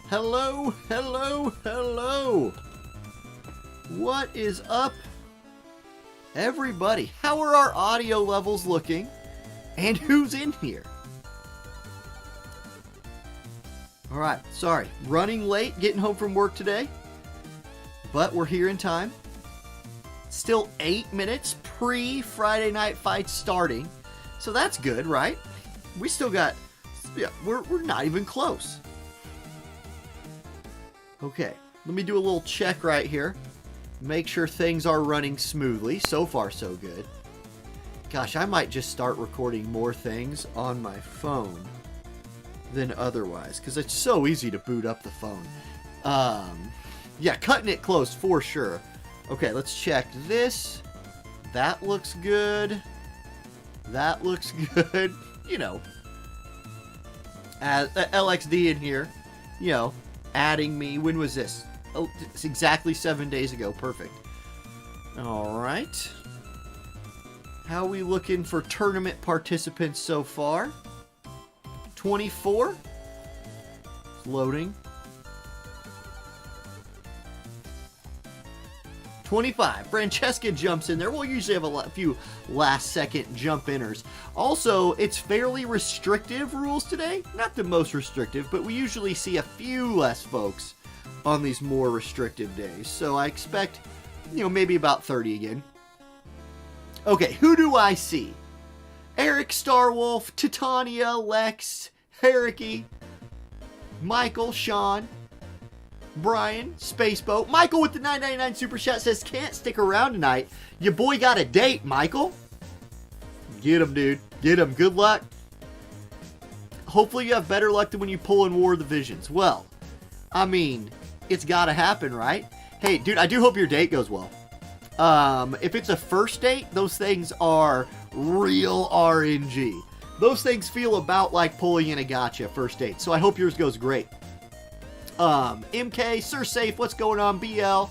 Hello, hello, hello. What is up, everybody? How are our audio levels looking? And who's in here? All right, sorry. Running late, getting home from work today. But we're here in time. Still 8 minutes pre-Friday Night Fights starting. So that's good, right? We still got... Yeah, we're not even close. Okay, let me do a little check right here. Make sure things are running smoothly. So far, so good. Gosh, I might just start recording more things on my phone than otherwise, because it's so easy to boot up the phone. Yeah, cutting it close for sure. Okay, let's check this. That looks good. That looks good. You know, LXD in here, you know, adding me. When was this? Oh, it's exactly 7 days ago. Perfect. All right. How are we looking for tournament participants so far? 24. It's loading. 25. Francesca jumps in there. We'll usually have a few last-second jump-inners. Also, it's fairly restrictive rules today. Not the most restrictive, but we usually see a few less folks on these more restrictive days. So I expect, you know, maybe about 30 again. Okay, who do I see? Eric, Starwolf, Titania, Lex, Heriky, Michael, Sean, Brian, Spaceboat. Michael with the $9.99 super chat says, can't stick around tonight. Your boy got a date, Michael. Get him, dude. Get him. Good luck. Hopefully you have better luck than when you pull in War of the Visions. Well, I mean, it's got to happen, right? Hey, dude, I do hope your date goes well. If it's a first date, those things are real RNG. Those things feel about like pulling in a gotcha first date. So I hope yours goes great. MK, Sir Safe, what's going on? BL,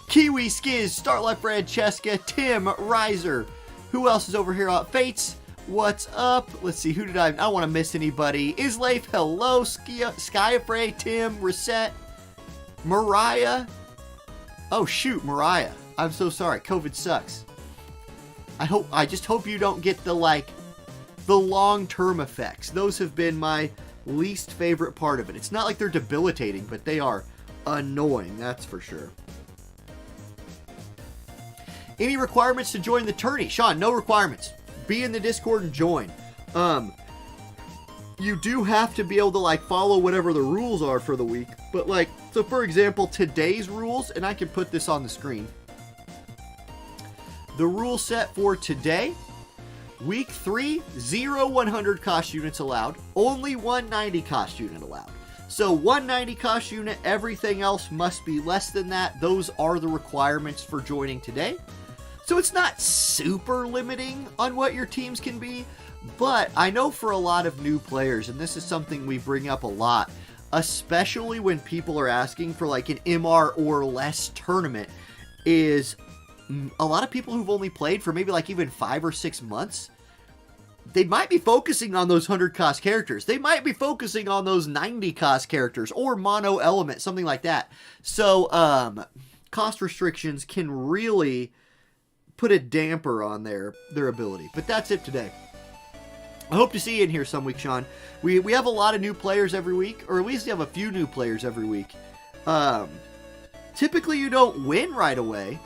Kiwi, Skiz, Starlight, Francesca, Tim, Riser. Who else is over here? Fates, what's up? Let's see, who did I don't want to miss anybody. Isleif, hello. Skyafray, Tim, Reset, Mariah. Oh shoot, Mariah. I'm so sorry. COVID sucks. I just hope you don't get the long-term effects. Those have been my least favorite part of it. It's not like they're debilitating, but they are annoying, that's for sure. Any requirements to join the tourney? Sean, no requirements. Be in the Discord and join. You do have to be able to follow whatever the rules are for the week. But so for example, today's rules, and I can put this on the screen. The rule set for today: Week 3, 0 100 cost units allowed. Only 190 cost unit allowed. So 190 cost unit, everything else must be less than that. Those are the requirements for joining today. So it's not super limiting on what your teams can be, but I know for a lot of new players, and this is something we bring up a lot, especially when people are asking for an MR or less tournament, is a lot of people who've only played for maybe even 5 or 6 months, they might be focusing on those 100 cost characters. They might be focusing on those 90 cost characters or mono element, something like that. So, cost restrictions can really put a damper on their ability. But that's it today. I hope to see you in here some week, Sean. We have a lot of new players every week, or at least we have a few new players every week. Typically you don't win right away,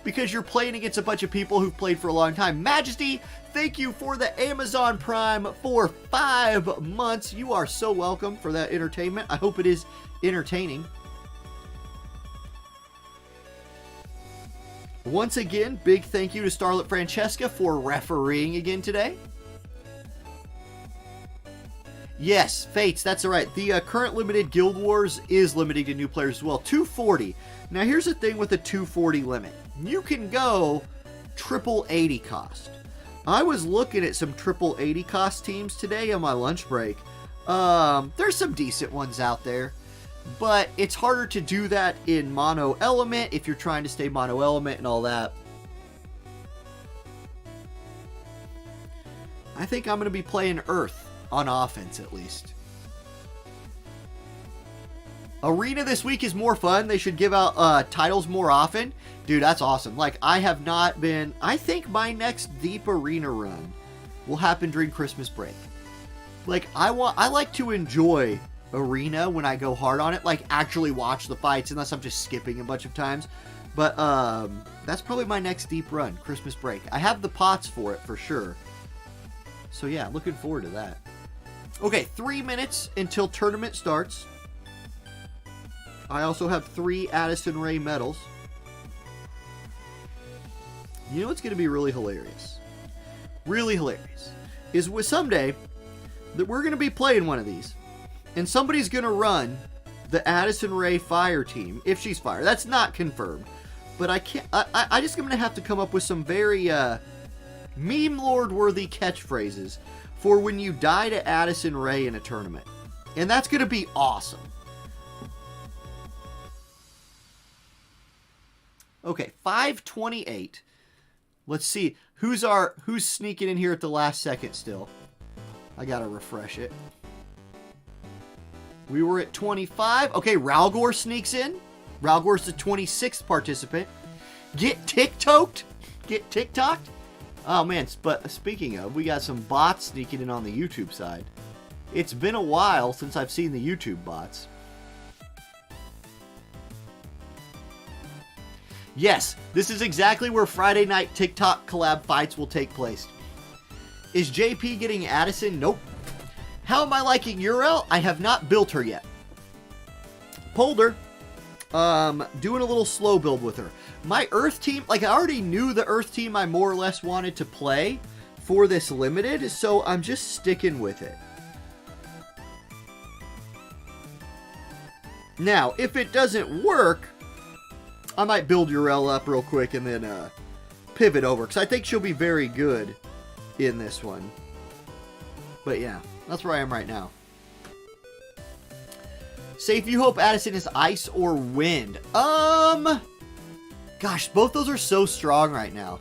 because you're playing against a bunch of people who've played for a long time. Majesty, thank you for the Amazon Prime for 5 months. You are so welcome for that entertainment. I hope it is entertaining. Once again, big thank you to Starlet Francesca for refereeing again today. Yes, Fates, that's right. The current limited Guild Wars is limiting to new players as well. 240. Now here's the thing with the 240 limit. You can go triple 80 cost. I was looking at some triple 80 cost teams today on my lunch break. There's some decent ones out there, but it's harder to do that in mono element if you're trying to stay mono element and all that. I think I'm going to be playing Earth on offense at least. Arena this week is more fun. They should give out titles more often. Dude, that's awesome. Like, I have not been... I think my next deep arena run will happen during Christmas break. Like, I like to enjoy arena when I go hard on it. Like, actually watch the fights, unless I'm just skipping a bunch of times. But, that's probably my next deep run, Christmas break. I have the pots for it, for sure. So, yeah, looking forward to that. Okay, 3 minutes until tournament starts. I also have 3 Addison Rae medals. You know what's going to be really hilarious? Really hilarious. Is with someday that we're going to be playing one of these. And somebody's going to run the Addison Rae fire team. If she's fire. That's not confirmed. But I can't... I just going to have to come up with some very meme lord worthy catchphrases for when you die to Addison Rae in a tournament. And that's going to be awesome. Okay, 5:28. Let's see who's sneaking in here at the last second still. I gotta refresh it. We were at 25. Okay, Ralgor sneaks in. Ralgor's the 26th participant. Get TikToked. Get TikToked. Oh man, but speaking of, we got some bots sneaking in on the YouTube side. It's been a while since I've seen the YouTube bots. Yes, this is exactly where Friday night TikTok collab fights will take place. Is JP getting Addison? Nope. How am I liking Urel? I have not built her yet. Polder. Doing a little slow build with her. My Earth team, like I already knew the Earth team I more or less wanted to play for this limited, so I'm just sticking with it. Now, if it doesn't work, I might build Urel up real quick and then pivot over, because I think she'll be very good in this one. But yeah, that's where I am right now. Safe, you hope Addison is ice or wind. Gosh, both those are so strong right now.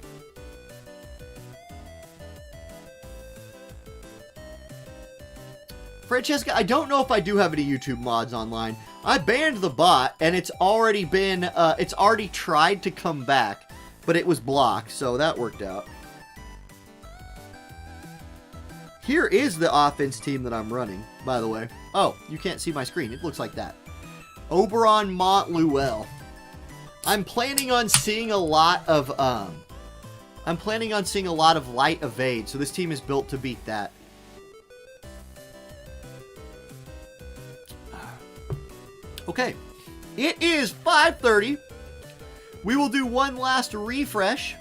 Francesca, I don't know if I do have any YouTube mods online. I banned the bot, and it's already been, it's already tried to come back, but it was blocked, so that worked out. Here is the offense team that I'm running, by the way. Oh, you can't see my screen. It looks like that. Oberon, Montluel. I'm planning on seeing a lot of, light evade, so this team is built to beat that. Okay, it is 5:30. We will do one last refresh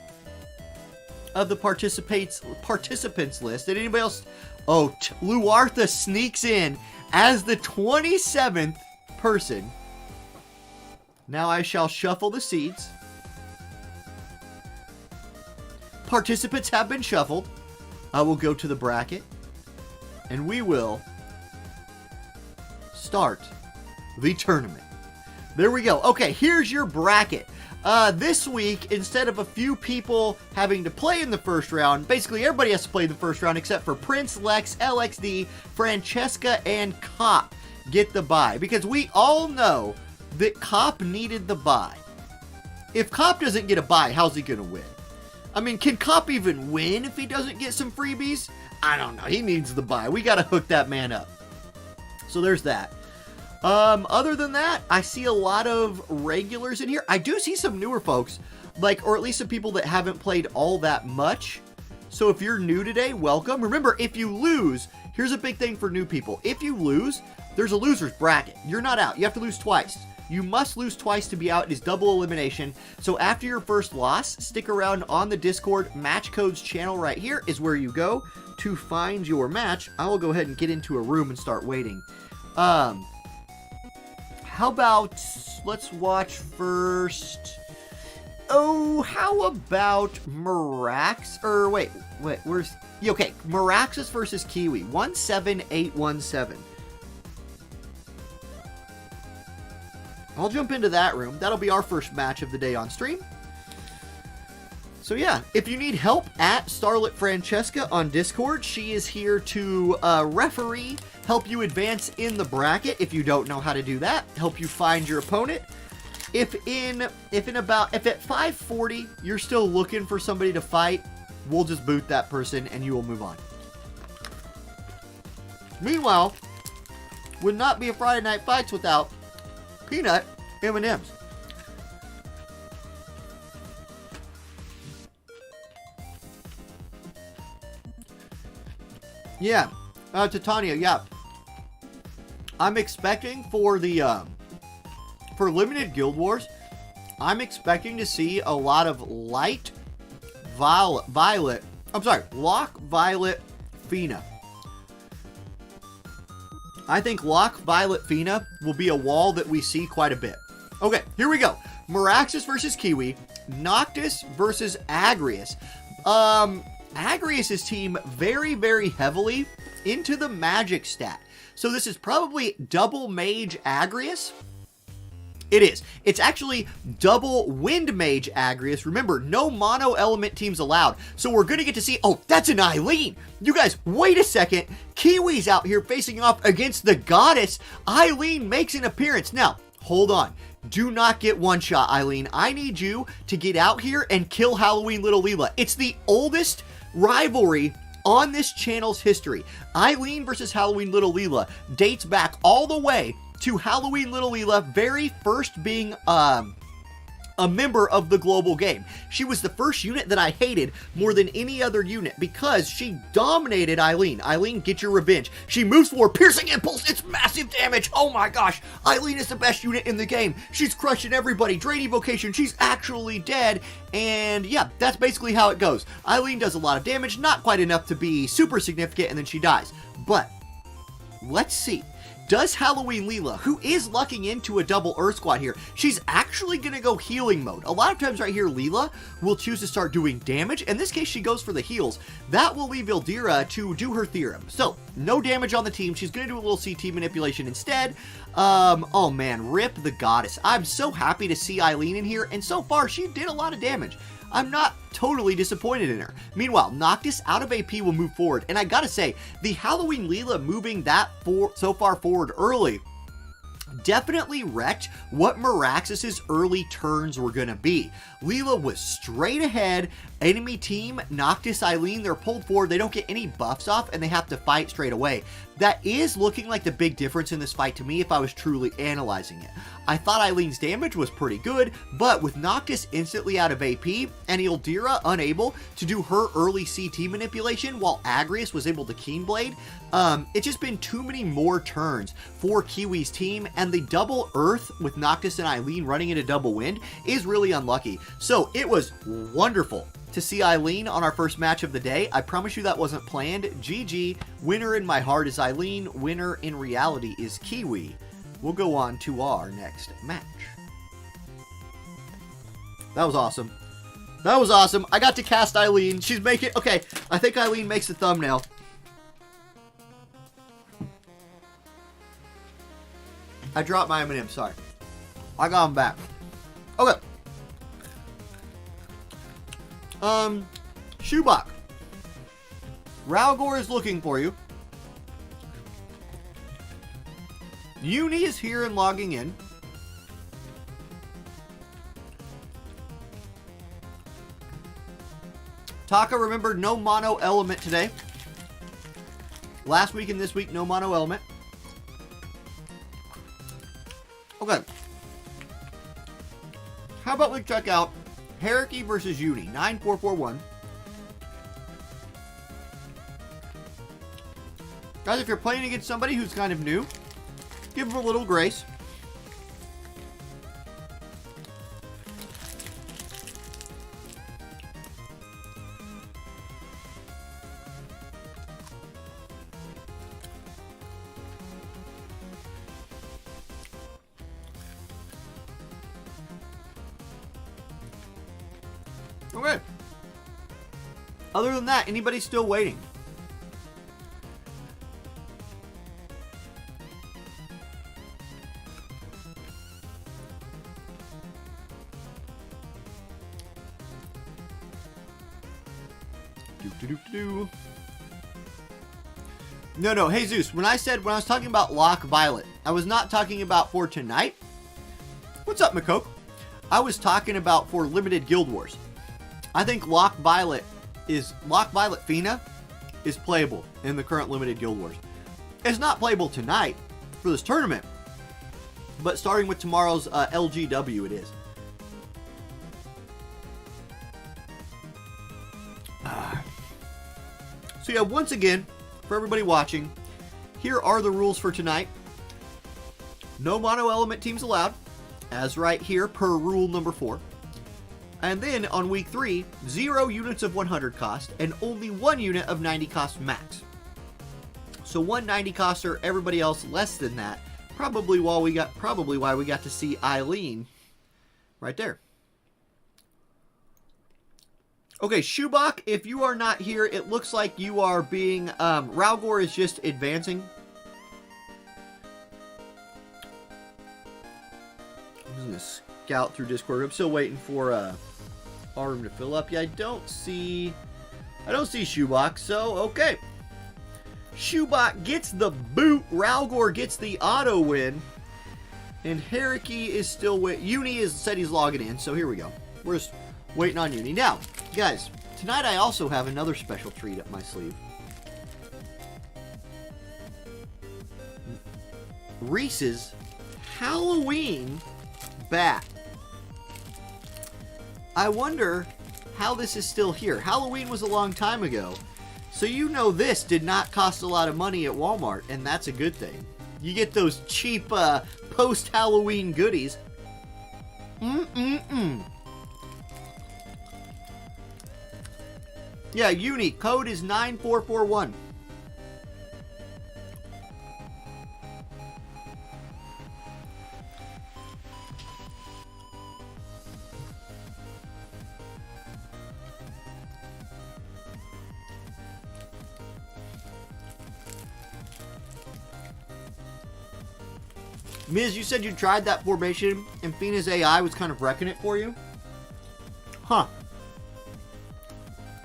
of the participants list. Did anybody else? Oh, Luartha sneaks in as the 27th person. Now I shall shuffle the seeds. Participants have been shuffled. I will go to the bracket, and we will start the tournament. There we go. Okay, here's your bracket. This week, instead of a few people having to play in the first round, basically everybody has to play the first round except for Prince, Lex, LXD, Francesca, and Cop get the bye. Because we all know that Cop needed the bye. If Cop doesn't get a bye, how's he going to win? I mean, can Cop even win if he doesn't get some freebies? I don't know. He needs the bye. We got to hook that man up. So there's that. Other than that, I see a lot of regulars in here. I do see some newer folks, like, or at least some people that haven't played all that much. So if you're new today, welcome. Remember, if you lose, here's a big thing for new people. If you lose, there's a loser's bracket. You're not out. You have to lose twice. You must lose twice to be out. It is double elimination. So after your first loss, stick around on the Discord. Match Codes channel right here is where you go to find your match. I will go ahead and get into a room and start waiting. How about, let's watch first. Oh, how about Maraxis? Or wait, where's, okay, Maraxis versus Kiwi, 17817. I'll jump into that room. That'll be our first match of the day on stream. So yeah, if you need help at Starlet Francesca on Discord, she is here to referee, help you advance in the bracket if you don't know how to do that, help you find your opponent. If at 540 you're still looking for somebody to fight, we'll just boot that person and you will move on. Meanwhile, would not be a Friday Night Fights without peanut M&Ms. Yeah, Titania, yeah. I'm expecting for the, for limited Guild Wars, I'm expecting to see a lot of Lock Violet Fina. I think Lock Violet Fina will be a wall that we see quite a bit. Okay, here we go. Maraxis versus Kiwi. Noctis versus Agrius. Agrius' team very, very heavily into the magic stat. So this is probably double mage Agrius. It is. It's actually double wind mage Agrius. Remember, no mono element teams allowed. So we're going to get to see, oh, that's an Eileen. You guys, wait a second. Kiwi's out here facing off against the goddess. Eileen makes an appearance. Now, hold on. Do not get one shot, Eileen. I need you to get out here and kill Halloween Little Leela. It's the oldest rivalry on this channel's history. Eileen versus Halloween Little Leela dates back all the way to Halloween Little Leela very first being a member of the global game. She was the first unit that I hated more than any other unit because she dominated Eileen. Eileen, get your revenge. She moves forward, piercing impulse, it's massive damage. Oh my gosh, Eileen is the best unit in the game. She's crushing everybody. Drain evocation, she's actually dead. And yeah, that's basically how it goes. Eileen does a lot of damage, not quite enough to be super significant, and then she dies. But let's see. Does Halloween Leela, who is lucking into a double Earth Squad here, she's actually going to go healing mode. A lot of times right here, Leela will choose to start doing damage. In this case, she goes for the heals. That will leave Ildira to do her theorem. So, no damage on the team. She's going to do a little CT manipulation instead. Oh man, rip the goddess. I'm so happy to see Eileen in here, and so far, she did a lot of damage. I'm not totally disappointed in her. Meanwhile, Noctis out of AP will move forward. And I gotta say, the Halloween Leela moving that so far forward early definitely wrecked what Maraxis' early turns were gonna be. Leela was straight ahead. Enemy team, Noctis, Eileen, they're pulled forward. They don't get any buffs off, and they have to fight straight away. That is looking like the big difference in this fight to me if I was truly analyzing it. I thought Eileen's damage was pretty good, but with Noctis instantly out of AP and Ildira unable to do her early CT manipulation while Agrius was able to Keenblade, it's just been too many more turns for Kiwi's team, and the double Earth with Noctis and Eileen running into double Wind is really unlucky. So it was wonderful to see Eileen on our first match of the day. I promise you that wasn't planned. GG. Winner in my heart is Eileen. Winner in reality is Kiwi. We'll go on to our next match. That was awesome. That was awesome. I got to cast Eileen. She's making... Okay, I think Eileen makes the thumbnail. I dropped my M&M, sorry. I got them back. Okay. Shoebok. Ralgor is looking for you. Uni is here and logging in. Taka, remember, no mono element today. Last week and this week, no mono element. Okay. How about we check out Hierarchy versus Uni, 9441. Guys, if you're playing against somebody who's kind of new, give them a little grace. Okay. Other than that, anybody still waiting? No, Jesus, when I was talking about Lock Violet, I was not talking about for tonight. What's up, McCoke? I was talking about for limited Guild Wars. I think Lock Violet Fina is playable in the current limited Guild Wars. It's not playable tonight for this tournament, but starting with tomorrow's LGW, it is. So yeah, once again, for everybody watching, here are the rules for tonight. No mono element teams allowed, as right here per rule number 4. And then on week 3, 0 units of 100 cost and only 1 unit of 90 cost max. So 190 coster, everybody else less than that. Probably why we got to see Eileen right there. Okay, Shubak, if you are not here, it looks like you are being... Ralgor is just advancing. I'm just going to scout through Discord. I'm still waiting for our room to fill up. Yeah, I don't see Shubak, so okay. Shubak gets the boot. Ralgor gets the auto win. And Hariki is still with... Uni said he's logging in, so here we go. We're just waiting on Uni. Now, guys, tonight I also have another special treat up my sleeve. Reese's Halloween bat. I wonder how this is still here. Halloween was a long time ago. So you know this did not cost a lot of money at Walmart, and that's a good thing. You get those cheap post-Halloween goodies. Yeah, Uni, code is 9441. Miz, you said you tried that formation and Fina's AI was kind of wrecking it for you? Huh.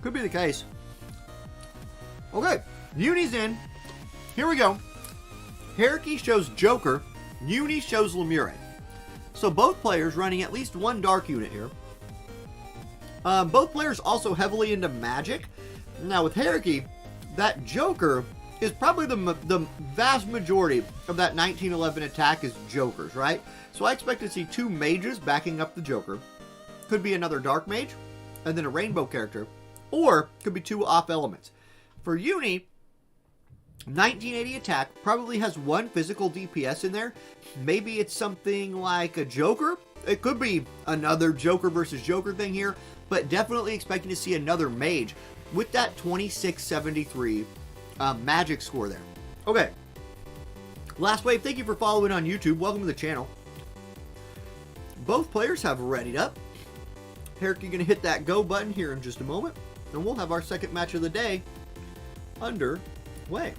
Could be the case. Okay, Uni's in. Here we go. Hariki shows Joker. Uni shows Lemure. So both players running at least one dark unit here. Both players also heavily into magic. Now with Hariki, that Joker is probably the vast majority of that 1911 attack is Jokers, right? So I expect to see 2 mages backing up the Joker. Could be another dark mage, and then a rainbow character. Or could be 2 off elements. For Uni, 1980 attack probably has 1 physical DPS in there. Maybe it's something like a Joker. It could be another Joker versus Joker thing here, but definitely expecting to see another mage with that 2673 magic score there. Okay. Last wave, thank you for following on YouTube. Welcome to the channel. Both players have readied up. Hariki going to hit that go button here in just a moment, and we'll have our second match of the day underway.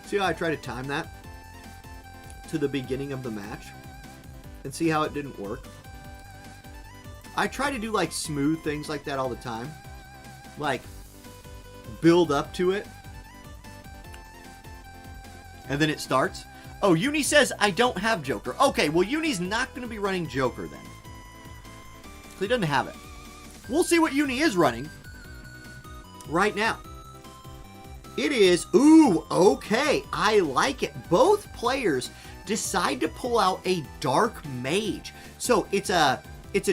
See how I try to time that to the beginning of the match and see how it didn't work? I try to do like smooth things like that all the time. Like build up to it and then it starts. Oh, Uni says I don't have Joker. Okay, well Uni's not going to be running Joker then. So he doesn't have it. We'll see what Uni is running right now. It is, ooh, okay, I like it. Both players decide to pull out a dark mage. So it's a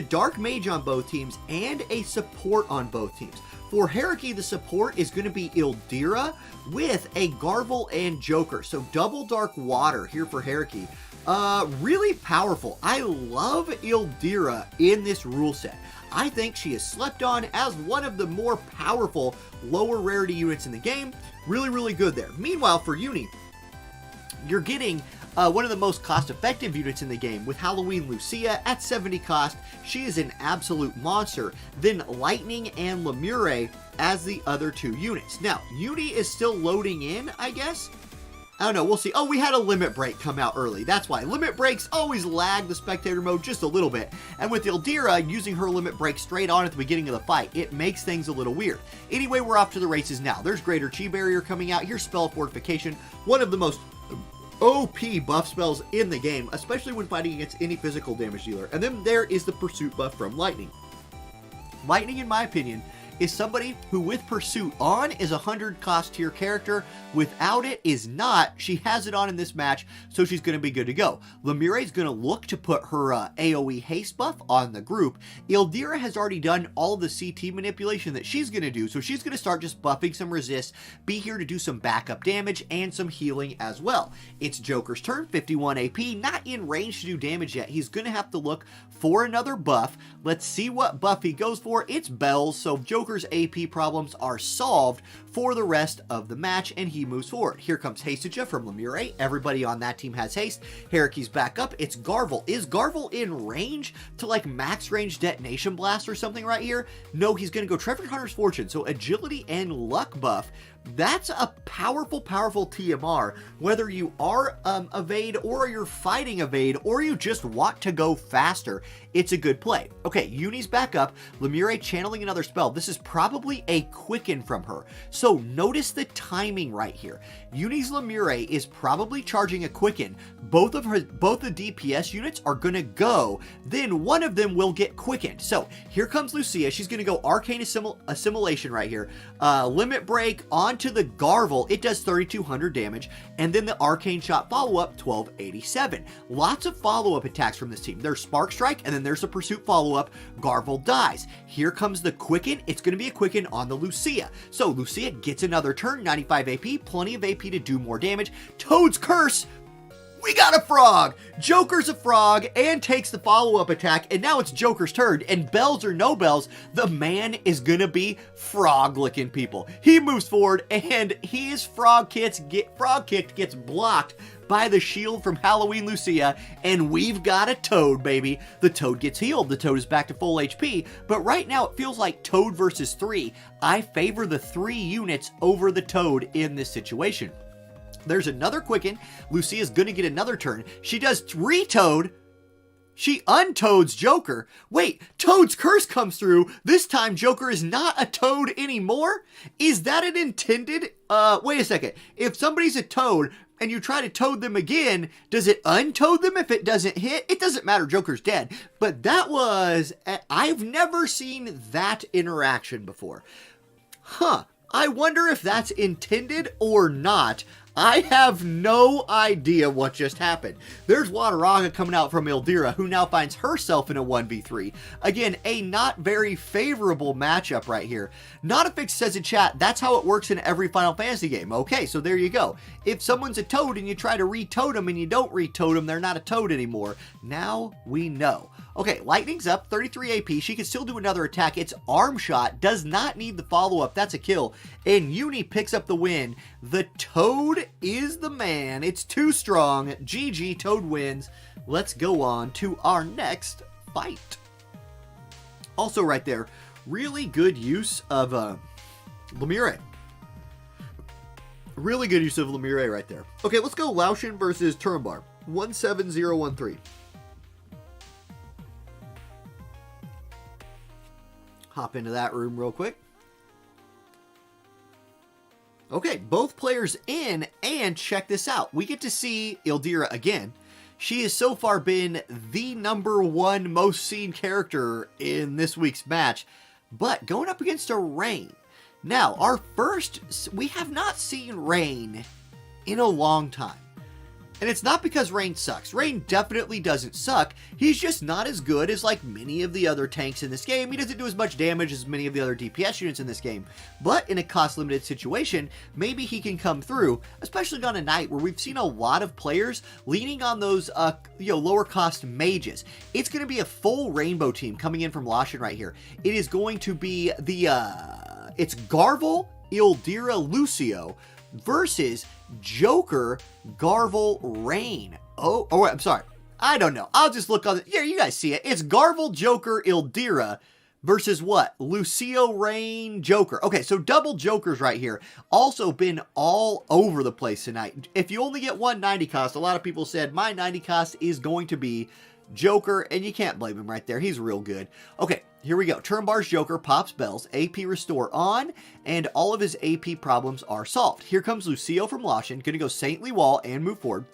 dark mage on both teams and a support on both teams. For Hariki, the support is going to be Ildira with a Garvel and Joker. So double dark water here for Hariki. Really powerful. I love Ildira in this rule set. I think she is slept on as one of the more powerful lower rarity units in the game. Really, really good there. Meanwhile, for Uni, you're getting one of the most cost-effective units in the game with Halloween Lucia at 70 cost. She is an absolute monster. Then Lightning and Lemure as the other 2 units. Now, Uni is still loading in, I guess. I don't know, we'll see. Oh, we had a limit break come out early. That's why. Limit breaks always lag the spectator mode just a little bit. And with Ildira using her limit break straight on at the beginning of the fight, it makes things a little weird. Anyway, we're off to the races now. There's Greater Chi Barrier coming out. Here's Spell Fortification, one of the most OP buff spells in the game, especially when fighting against any physical damage dealer. And then there is the Pursuit buff from Lightning. Lightning, in my opinion, is somebody who with Pursuit on is a 100 cost tier character. Without it is not. She has it on in this match, so she's going to be good to go. Lemire is going to look to put her AoE haste buff on the group. Ildira has already done all the CT manipulation that she's going to do, so she's going to start just buffing some resist, be here to do some backup damage and some healing as well. It's Joker's turn, 51 AP, not in range to do damage yet. He's going to have to look for another buff. Let's see what buff he goes for. It's Bells, so Joker's AP problems are solved for the rest of the match, and he moves forward. Here comes Hastaja from Lemire. Everybody on that team has haste. Haraki's back up. It's Garvel. Is Garvel in range to like max range detonation blast or something right here? No, he's going to go Trevor Hunter's Fortune. So agility and luck buff. That's a powerful TMR, whether you are evade or you're fighting evade or you just want to go faster. It's a good play. Okay, Uni's back up. Lemire channeling another spell. This is probably a quicken from her. So notice the timing right here. Uni's Lemire is probably charging a quicken. Both the DPS units are going to go. Then one of them will get quickened. So here comes Lucia. She's going to go Arcane Assimilation right here. Limit Break onto the Garvel. It does 3,200 damage. And then the Arcane Shot follow-up, 1287. Lots of follow-up attacks from this team. There's Spark Strike, and then there's a Pursuit follow-up. Garvel dies. Here comes the Quicken. It's going to be a Quicken on the Lucia. So Lucia gets another turn, 95 AP, plenty of AP to do more damage. Toad's Curse. We got a frog! Joker's a frog and takes the follow-up attack, and now it's Joker's turn, and bells or no bells, the man is gonna be frog-licking people. He moves forward, and his frog kicked gets blocked by the shield from Halloween Lucia, and we've got a Toad, baby. The Toad gets healed. The Toad is back to full HP, but right now it feels like Toad versus 3. I favor the 3 units over the Toad in this situation. There's another Quicken. Lucia's gonna get another turn. She does Toad. She untoads Joker. Wait, Toad's Curse comes through. This time Joker is not a Toad anymore? Is that an intended? Wait a second. If somebody's a Toad and you try to Toad them again, does it untoad them if it doesn't hit? It doesn't matter, Joker's dead. But that was, I've never seen that interaction before. Huh. I wonder if that's intended or not. I have no idea what just happened. There's Wataraga coming out from Ildira, who now finds herself in a 1v3. Again, a not very favorable matchup right here. Notafix says in chat, that's how it works in every Final Fantasy game. Okay, so there you go. If someone's a Toad and you try to re-toad them and you don't re-toad them, they're not a Toad anymore. Now we know. Okay, Lightning's up, 33 AP. She can still do another attack. It's Arm Shot. Does not need the follow-up. That's a kill. And Uni picks up the win. The Toad is the man. It's too strong. GG, Toad wins. Let's go on to our next fight. Also right there, really good use of Lemire. Really good use of Lemire right there. Okay, let's go Lawson versus Turmbar. 17013. Hop into that room real quick. Okay, both players in, and check this out. We get to see Ildira again. She has so far been the #1 most seen character in this week's match, but going up against a Rain. Now, we have not seen Rain in a long time. And it's not because Rain sucks. Rain definitely doesn't suck. He's just not as good as like many of the other tanks in this game. He doesn't do as much damage as many of the other DPS units in this game. But in a cost limited situation, maybe he can come through, especially on a night where we've seen a lot of players leaning on those lower cost mages. It's going to be a full rainbow team coming in from Lawson right here. It is going to be it's Garvel, Ildira, Lucio versus Joker, Garvel, Rain. I'm sorry. I don't know. I'll just look on the... Yeah, you guys see it. It's Garvel, Joker, Ildira versus what? Lucio, Rain, Joker. Okay, so double Jokers right here. Also been all over the place tonight. If you only get one 90 cost, a lot of people said my 90 cost is going to be Joker, and you can't blame him right there. He's real good. Okay, here we go. Turmbar's Joker pops bells, AP restore on, and all of his AP problems are solved. Here comes Lucio from Lawson, going to go Saintly Wall and move forward.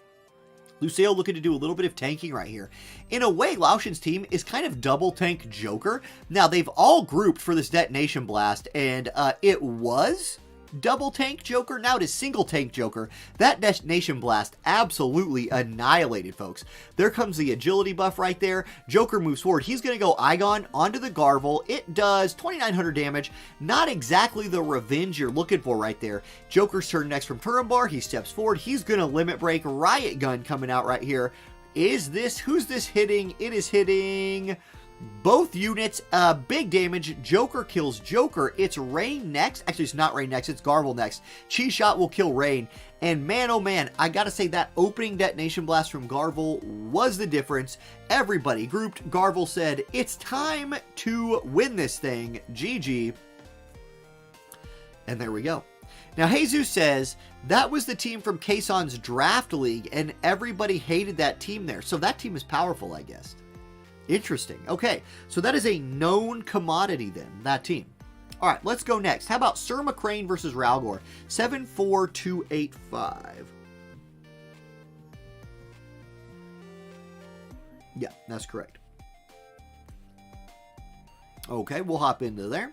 Lucio looking to do a little bit of tanking right here. In a way, Lawson's team is kind of double tank Joker. Now, they've all grouped for this detonation blast, and it was double tank Joker. Now it is single tank Joker. That detonation blast absolutely annihilated, folks. There comes the agility buff right there. Joker moves forward. He's going to go Igon onto the Garvel. It does 2,900 damage. Not exactly the revenge you're looking for right there. Joker's turn next from Turmbar. He steps forward. He's going to limit break. Riot Gun coming out right here. Who's this hitting? It is hitting both units. Big damage. Joker kills Joker. It's Rain next. Actually, it's not Rain next. It's Garvel next. Chi Shot will kill Rain. And man, oh man, I gotta say that opening detonation blast from Garvel was the difference. Everybody grouped. Garvel said, it's time to win this thing. GG. And there we go. Now, Jesus says that was the team from Kason's draft league, and everybody hated that team there. So that team is powerful, I guess. Interesting. Okay, so that is a known commodity then, that team. All right, let's go next. How about Sir Mccrane versus Ralgor? 74285. Yeah, that's correct. Okay, we'll hop into there.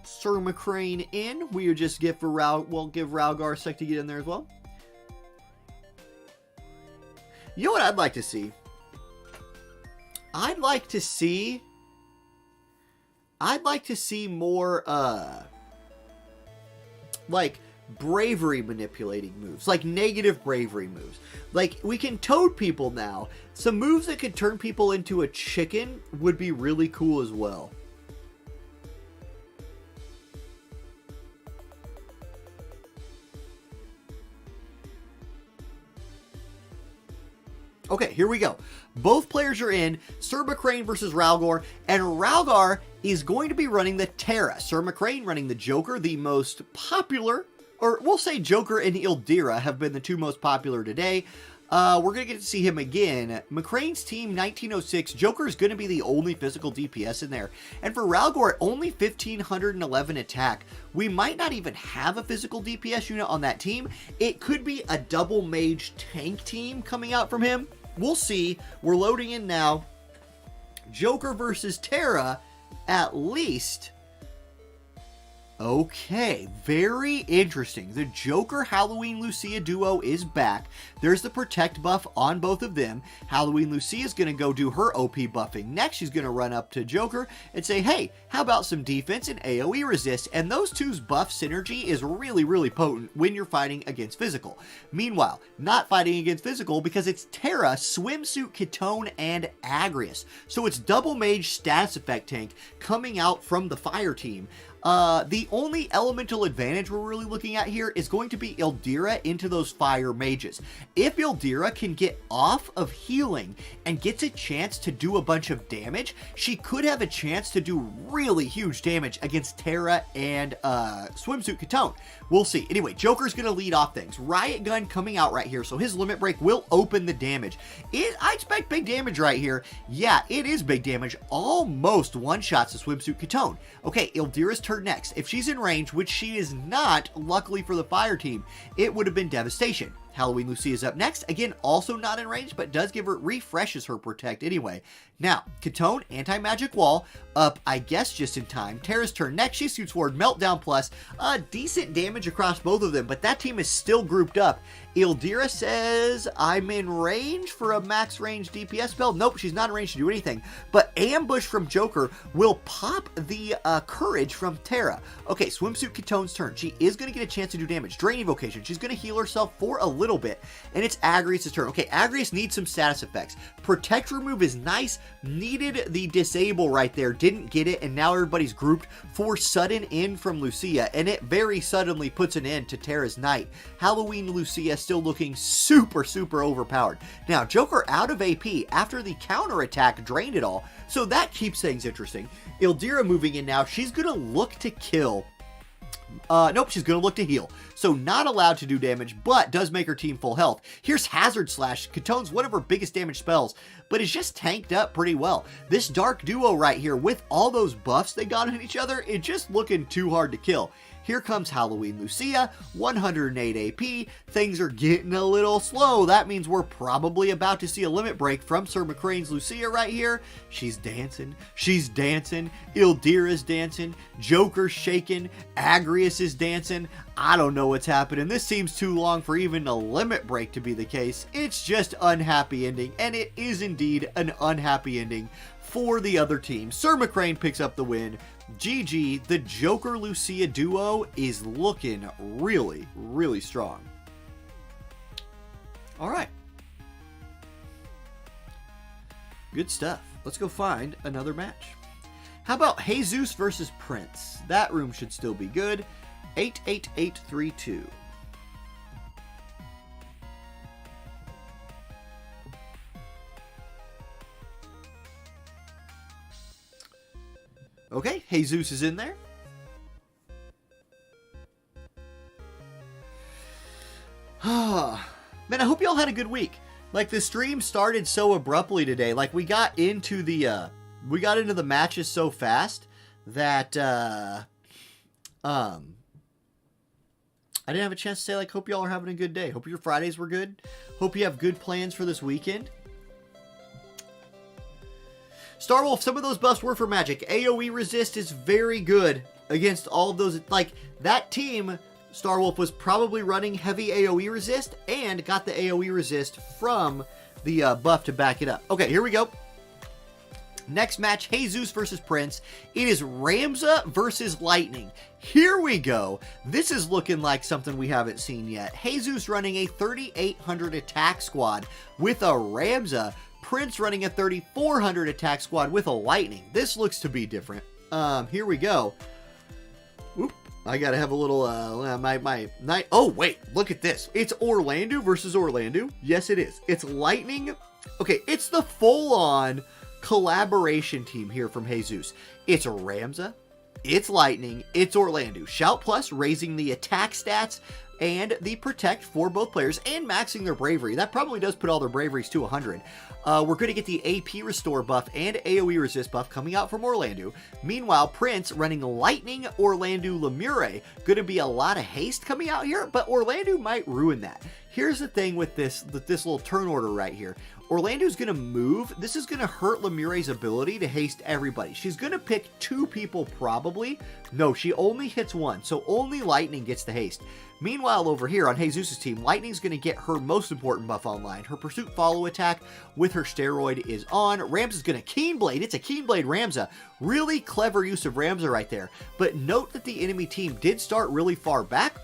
Sir Mccrane in. We would just give for we'll give Ralgor a sec to get in there as well. You know what I'd like to see? I'd like to see more, like, bravery manipulating moves. Like, negative bravery moves. Like, we can toad people now. Some moves that could turn people into a chicken would be really cool as well. Okay, here we go. Both players are in. Sir Mccrane versus Ralgor. And Ralgor is going to be running the Terra. Sir Mccrane running the Joker, the most popular. Or we'll say Joker and Ildira have been the two most popular today. We're going to get to see him again. Mccrane's team, 1906. Joker is going to be the only physical DPS in there. And for Ralgor, only 1,511 attack. We might not even have a physical DPS unit on that team. It could be a double mage tank team coming out from him. We'll see. We're loading in now. Joker versus Terra, at least. Okay, very interesting. The Joker Halloween Lucia duo is back. There's the protect buff on both of them. Halloween Lucia is going to go do her OP buffing. Next, she's going to run up to Joker and say, hey, how about some defense and AoE resist? And those two's buff synergy is really, really potent when you're fighting against physical. Meanwhile, not fighting against physical because it's Terra, Swimsuit, Ketone, and Agrius. So it's double mage status effect tank coming out from the fire team. The only elemental advantage we're really looking at here is going to be Ildira into those fire mages. If Ildira can get off of healing and gets a chance to do a bunch of damage, she could have a chance to do really huge damage against Terra and Swimsuit Ketone. We'll see. Anyway, Joker's going to lead off things. Riot Gun coming out right here, so his limit break will open the damage. I expect big damage right here. Yeah, it is big damage. Almost one-shots the Swimsuit Ketone. Okay, Ildira's turn next. If she's in range, which she is not, luckily for the fire team, it would have been devastation. Halloween Lucia is up next. Again, also not in range, but does give her, refreshes her protect anyway. Now, Ketone, anti-magic wall, up, I guess, just in time. Terra's turn next. She shoots forward, Meltdown plus. Decent damage across both of them, but that team is still grouped up. Ildira says, I'm in range for a max range DPS spell. Nope, she's not in range to do anything. But Ambush from Joker will pop the Courage from Terra. Okay, Swimsuit Ketone's turn. She is going to get a chance to do damage. Drain Evocation. She's going to heal herself for a little little bit, and it's Agrius' turn. Okay, Agrius needs some status effects. Protect Remove is nice, needed the Disable right there, didn't get it, and now everybody's grouped for sudden end from Lucia, and it very suddenly puts an end to Terra's Knight. Halloween Lucia still looking super, super overpowered. Now, Joker out of AP after the counterattack drained it all, so that keeps things interesting. Ildira moving in now, she's going to look to kill. Nope, she's going to look to heal. So not allowed to do damage, but does make her team full health. Here's Hazard Slash. Catone's one of her biggest damage spells, but is just tanked up pretty well. This Dark Duo right here, with all those buffs they got on each other, it's just looking too hard to kill. Here comes Halloween Lucia, 108 AP. Things are getting a little slow. That means we're probably about to see a limit break from Sir Mccrane's Lucia right here. She's dancing. She's dancing. Ildira's dancing. Joker's shaking. Agrius is dancing. I don't know what's happening. This seems too long for even a limit break to be the case. It's just unhappy ending, and it is indeed an unhappy ending for the other team. Sir Mccrane picks up the win. GG, the Joker-Lucia duo is looking really, really strong. All right. Good stuff. Let's go find another match. How about Jesus versus Prince? That room should still be good. 88832. Okay, Jesus is in there. Man, I hope y'all had a good week. Like, the stream started so abruptly today. Like, we got into the matches so fast that I didn't have a chance to say, like, hope y'all are having a good day. Hope your Fridays were good. Hope you have good plans for this weekend. Starwolf, some of those buffs were for magic. AoE resist is very good against all of those. Like, that team, Starwolf, was probably running heavy AoE resist and got the AoE resist from the buff to back it up. Okay, here we go. Next match, Jesus versus Prince. It is Ramza versus Lightning. Here we go. This is looking like something we haven't seen yet. Jesus running a 3,800 attack squad with a Ramza. Prince running a 3,400 attack squad with a Lightning. This looks to be different. Here we go. Oop, I gotta have a little, my night. Oh, wait, look at this. It's Orlando versus Orlando. Yes, it is. It's Lightning. Okay, it's the full-on collaboration team here from Jesus. It's Ramza, it's Lightning, it's Orlando. Shout Plus raising the attack stats and the protect for both players and maxing their bravery. That probably does put all their braveries to 100. We're going to get the AP restore buff and AoE resist buff coming out from Orlando. Meanwhile, Prince running Lightning, Orlando, Lemure. Going to be a lot of haste coming out here, but Orlando might ruin that. Here's the thing with this little turn order right here. Orlando's going to move. This is going to hurt Lemure's ability to haste everybody. She's going to pick 2 people probably. No, she only hits 1, so only Lightning gets the haste. Meanwhile, over here on Jesus' team, Lightning's going to get her most important buff online. Her Pursuit Follow attack with her steroid is on. Ramza's going to Keen Blade. It's a Keen Blade Ramza. Really clever use of Ramza right there. But note that the enemy team did start really far back.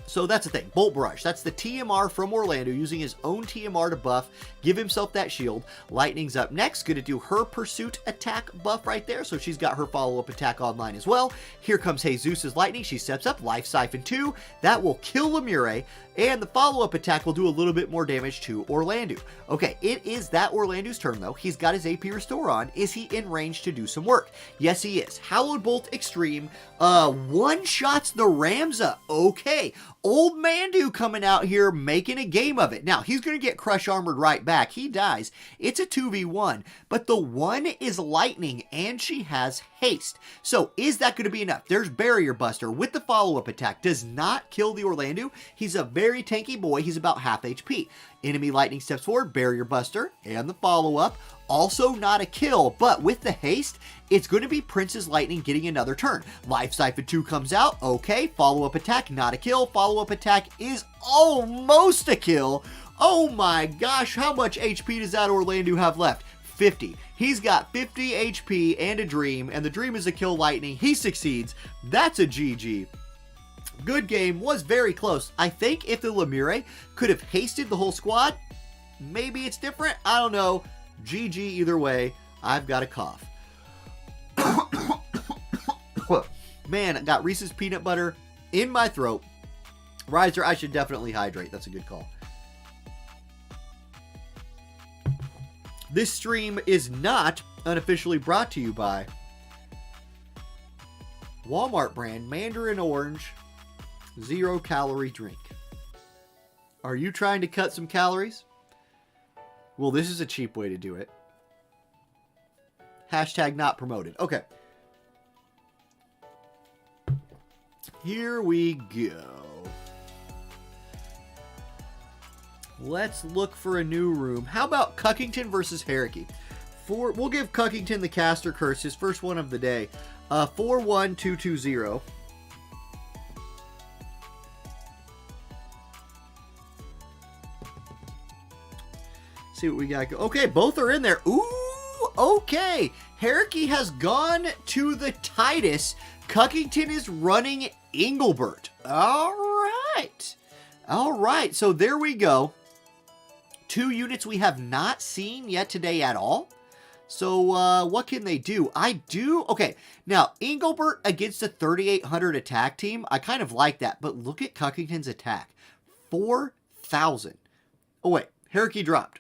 So that's the thing. Bolt Brush. That's the TMR from Orlando using his own TMR to buff, give himself that shield. Lightning's up next. Going to do her Pursuit attack buff right there. So she's got her follow-up attack online as well. Here comes Jesus' Lightning. She steps up. Life Siphon 2. That will kill Lemure. And the follow-up attack will do a little bit more damage to Orlando. Okay, it is that Orlando's turn, though. He's got his AP Restore on. Is he in range to do some work? Yes, he is. Hallowed Bolt Extreme. One-shots the Ramza. Okay. Old Mandu coming out here making a game of it. Now, he's going to get Crush Armored right back. He dies. It's a 2v1. But the one is Lightning, and she has haste. So, is that going to be enough? There's Barrier Buster with the follow-up attack. Does not kill the Orlando. He's a very tanky boy. He's about half HP. Enemy Lightning steps forward, Barrier Buster, and the follow-up. Also not a kill, but with the haste, it's going to be Prince's Lightning getting another turn. Life Siphon 2 comes out. Okay, follow-up attack, not a kill. Follow-up attack is almost a kill. Oh my gosh, how much HP does that Orlando have left? 50. He's got 50 HP and a dream, and the dream is to kill Lightning. He succeeds. That's a GG. Good game, was very close. I think if the Lemure could have hasted the whole squad, maybe it's different. I don't know. GG either way. I've got a cough. Man, I got Reese's peanut butter in my throat. Riser, I should definitely hydrate. That's a good call. This stream is not unofficially brought to you by Walmart brand Mandarin Orange 0-calorie drink. Are you trying to cut some calories? Well, this is a cheap way to do it. Hashtag not promoted. Okay. Here we go. Let's look for a new room. How about Cuckington versus Hierarchy? We'll give Cuckington the caster curse, his first one of the day. 41220. See what we got. Okay, both are in there. Ooh, okay. Hierarchy has gone to the Titus. Cuckington is running Engelbert. All right. All right. So there we go. 2 units we have not seen yet today at all. So what can they do? Okay, now Engelbert against a 3,800 attack team. I kind of like that, but look at Cuckington's attack. 4,000. Oh wait, Hierarchy dropped.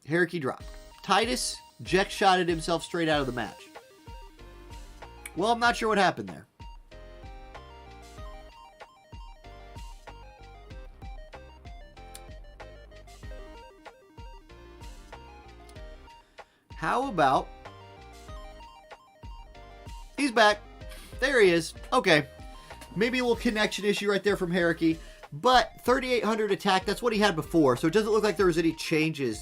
Hierarchy dropped. Titus jack-shotted himself straight out of the match. Well, I'm not sure what happened there. How about... He's back. There he is. Okay. Maybe a little connection issue right there from Hierarchy. But 3,800 attack, that's what he had before. So it doesn't look like there was any changes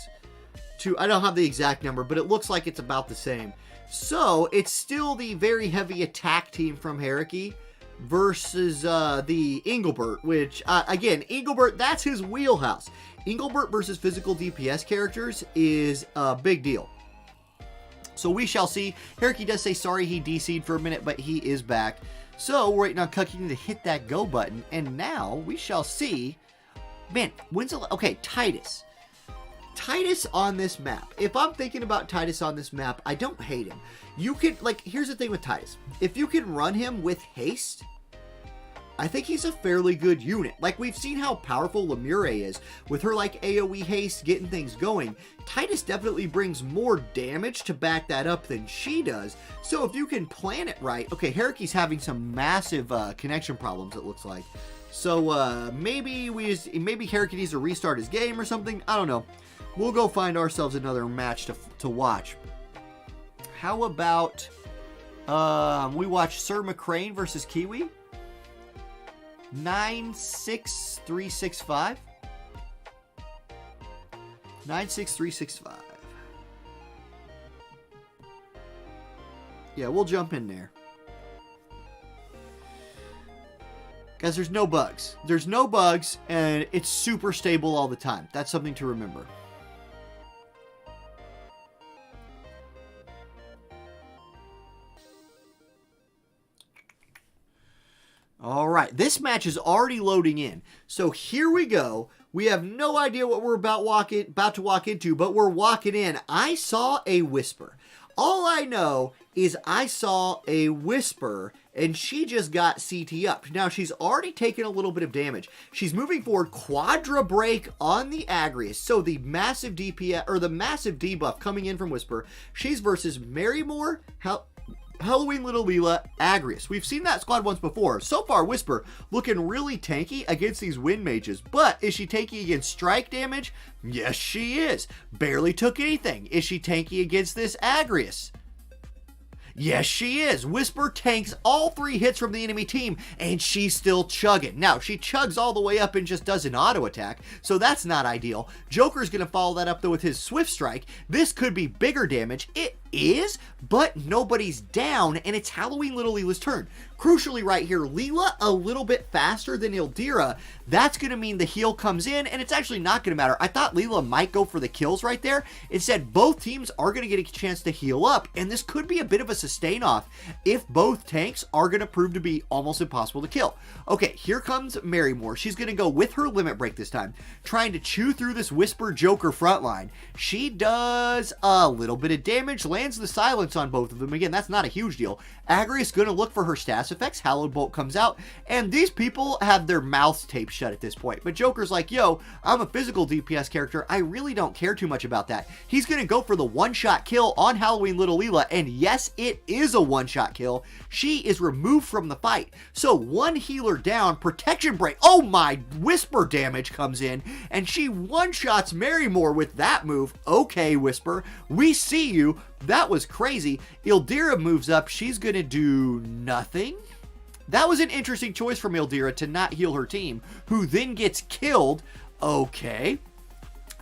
to... I don't have the exact number, but it looks like it's about the same. So it's still the very heavy attack team from Hierarchy versus the Engelbert, which, again, Engelbert, that's his wheelhouse. Engelbert versus physical DPS characters is a big deal. So we shall see. Hierarchy does say sorry he DC'd for a minute, but he is back. So we're waiting on Cuckington to hit that go button. And now we shall see. Man, okay, Titus. Titus on this map. If I'm thinking about Titus on this map, I don't hate him. You can, here's the thing with Titus. If you can run him with haste, I think he's a fairly good unit. We've seen how powerful Lemure is with her, AoE haste, getting things going. Titus definitely brings more damage to back that up than she does. So if you can plan it right... Okay, Hierarchy's having some massive connection problems, it looks like. So maybe Hierarchy needs to restart his game or something. I don't know. We'll go find ourselves another match to watch. How about we watch Sir Mccrane versus Kiwi? 96365. 96365. Yeah, we'll jump in there. Guys, there's no bugs. There's no bugs, and it's super stable all the time. That's something to remember. All right, this match is already loading in. So here we go. We have no idea what we're about to walk into, but we're walking in. I saw a Whisper. All I know is I saw a Whisper, and she just got CT up. Now, she's already taken a little bit of damage. She's moving forward, Quadra Break on the Agrius. So the massive DPS, or the massive debuff coming in from Whisper. She's versus Marymore, Halloween Little Leela, Agrius. We've seen that squad once before. So far, Whisper looking really tanky against these Wind Mages. But is she tanky against strike damage? Yes, she is. Barely took anything. Is she tanky against this Agrius? Yes, she is. Whisper tanks all 3 hits from the enemy team, and she's still chugging. Now, she chugs all the way up and just does an auto attack, so that's not ideal. Joker's going to follow that up, though, with his Swift Strike. This could be bigger damage. is, but nobody's down, and it's Halloween Little Leela's turn. Crucially right here, Leela a little bit faster than Ildira. That's going to mean the heal comes in, and it's actually not going to matter. I thought Leela might go for the kills right there. Instead, both teams are going to get a chance to heal up, and this could be a bit of a sustain off if both tanks are going to prove to be almost impossible to kill. Okay, here comes Marymore. She's going to go with her limit break this time, trying to chew through this Whisper Joker front line. She does a little bit of damage, lands the silence on both of them. Again, that's not a huge deal. Agri's going to look for her stats effects. Hallowed Bolt comes out, and these people have their mouths taped shut at this point. But Joker's like, yo, I'm a physical DPS character. I really don't care too much about that. He's going to go for the one-shot kill on Halloween Little Leela, and yes, it is a one-shot kill. She is removed from the fight. So one healer down, protection break. Oh my, Whisper damage comes in, and she one-shots Marymore with that move. Okay, Whisper, we see you. That was crazy. Ildira moves up. She's going to do nothing. That was an interesting choice from Ildira to not heal her team, who then gets killed. Okay.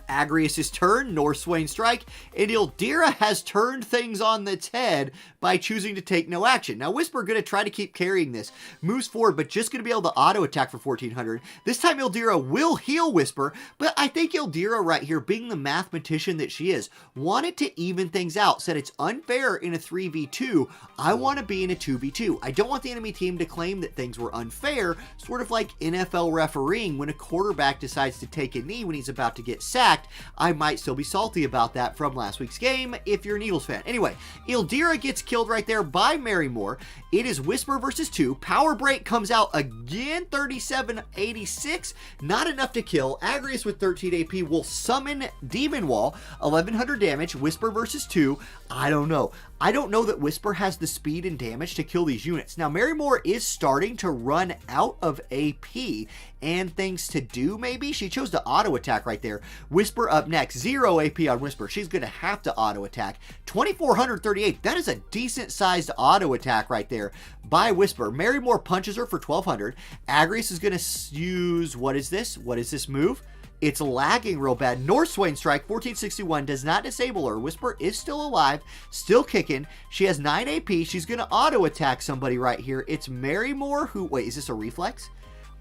Agrius' turn, North Swain strike, and Ildira has turned things on its head by choosing to take no action. Now, Whisper going to try to keep carrying this. Moves forward, but just going to be able to auto-attack for 1400. This time, Ildira will heal Whisper, but I think Ildira right here, being the mathematician that she is, wanted to even things out. Said it's unfair in a 3v2. I want to be in a 2v2. I don't want the enemy team to claim that things were unfair, sort of like NFL refereeing when a quarterback decides to take a knee when he's about to get sacked. I might still be salty about that from last week's game if you're an Eagles fan. Anyway, Ildira gets killed right there by Marymore. It is Whisper versus 2. Power Break comes out again, 3786. Not enough to kill. Agrius with 13 AP will summon Demon Wall, 1100 damage. Whisper versus 2. I don't know. I don't know that Whisper has the speed and damage to kill these units. Now, Marymore is starting to run out of AP and things to do, maybe. She chose to auto-attack right there. Whisper up next. 0 AP on Whisper. She's going to have to auto-attack. 2438. That is a decent-sized auto-attack right there by Whisper. Marymore punches her for 1200. Agrius is going to use... What is this? What is this move? It's lagging real bad. North Swain strike, 1461, does not disable her. Whisper is still alive, still kicking. She has 9 AP. She's going to auto-attack somebody right here. It's Marymore who... Wait, is this a reflex?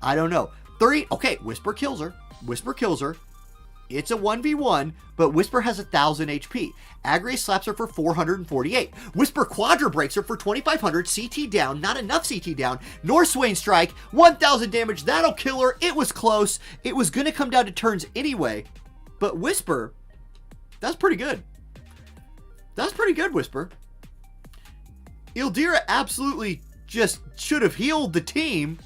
I don't know. 3... Okay, Whisper kills her. Whisper kills her. It's a 1v1, but Whisper has 1000 HP. Agrius slaps her for 448. Whisper quadra breaks her for 2500. CT down, not enough CT down. North Swain strike, 1000 damage. That'll kill her. It was close. It was going to come down to turns anyway. But Whisper, that's pretty good. That's pretty good, Whisper. Ildira absolutely just should have healed the team.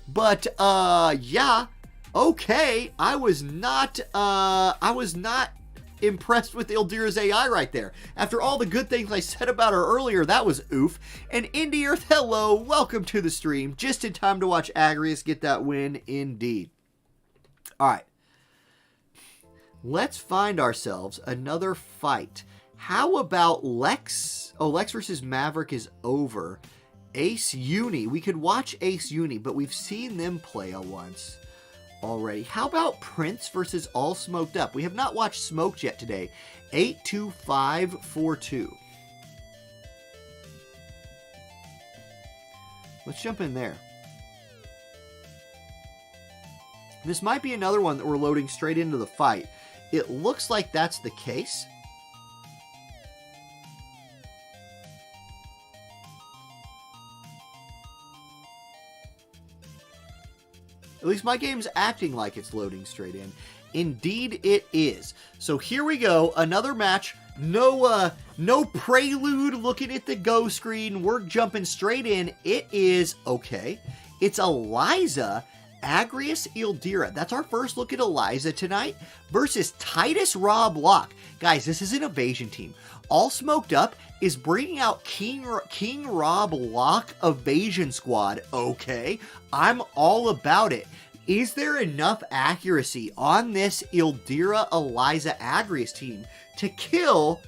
But, yeah. Okay, I was not impressed with Ildira's AI right there. After all the good things I said about her earlier, that was oof. And Indie Earth, hello, welcome to the stream. Just in time to watch Agrius get that win, indeed. All right. Let's find ourselves another fight. How about Lex? Oh, Lex versus Maverick is over. Ace Uni. We could watch Ace Uni, but we've seen them play once already. How about Prince versus All Smoked Up? We have not watched Smoked yet today. 82542. Let's jump in there. This might be another one that we're loading straight into the fight. It looks like that's the case. At least my game's acting like it's loading straight in. Indeed it is. So here we go. Another match. No prelude looking at the go screen. We're jumping straight in. It is, okay, it's Eliza, Agrius, Ildira. That's our first look at Eliza tonight versus Titus Rob Locke. Guys, this is an evasion team. All Smoked Up is bringing out King Rob Locke Evasion Squad. Okay, I'm all about it. Is there enough accuracy on this Ildira, Eliza, Agrius team to kill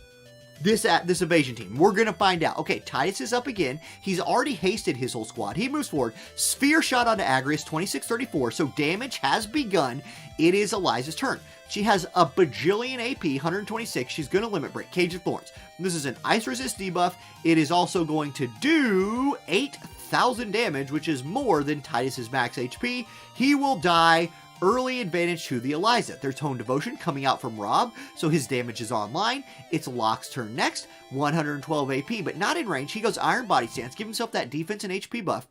this evasion team. We're going to find out. Okay, Titus is up again. He's already hasted his whole squad. He moves forward. Sphere shot onto Agrius, 2634. So damage has begun. It is Eliza's turn. She has a bajillion AP, 126. She's going to limit break. Cage of Thorns. This is an ice resist debuff. It is also going to do 8,000 damage, which is more than Titus's max HP. He will die. Early advantage to the Eliza. There's Hone Devotion coming out from Rob, so his damage is online. It's Locke's turn next, 112 AP, but not in range. He goes Iron Body Stance, give himself that defense and HP buff.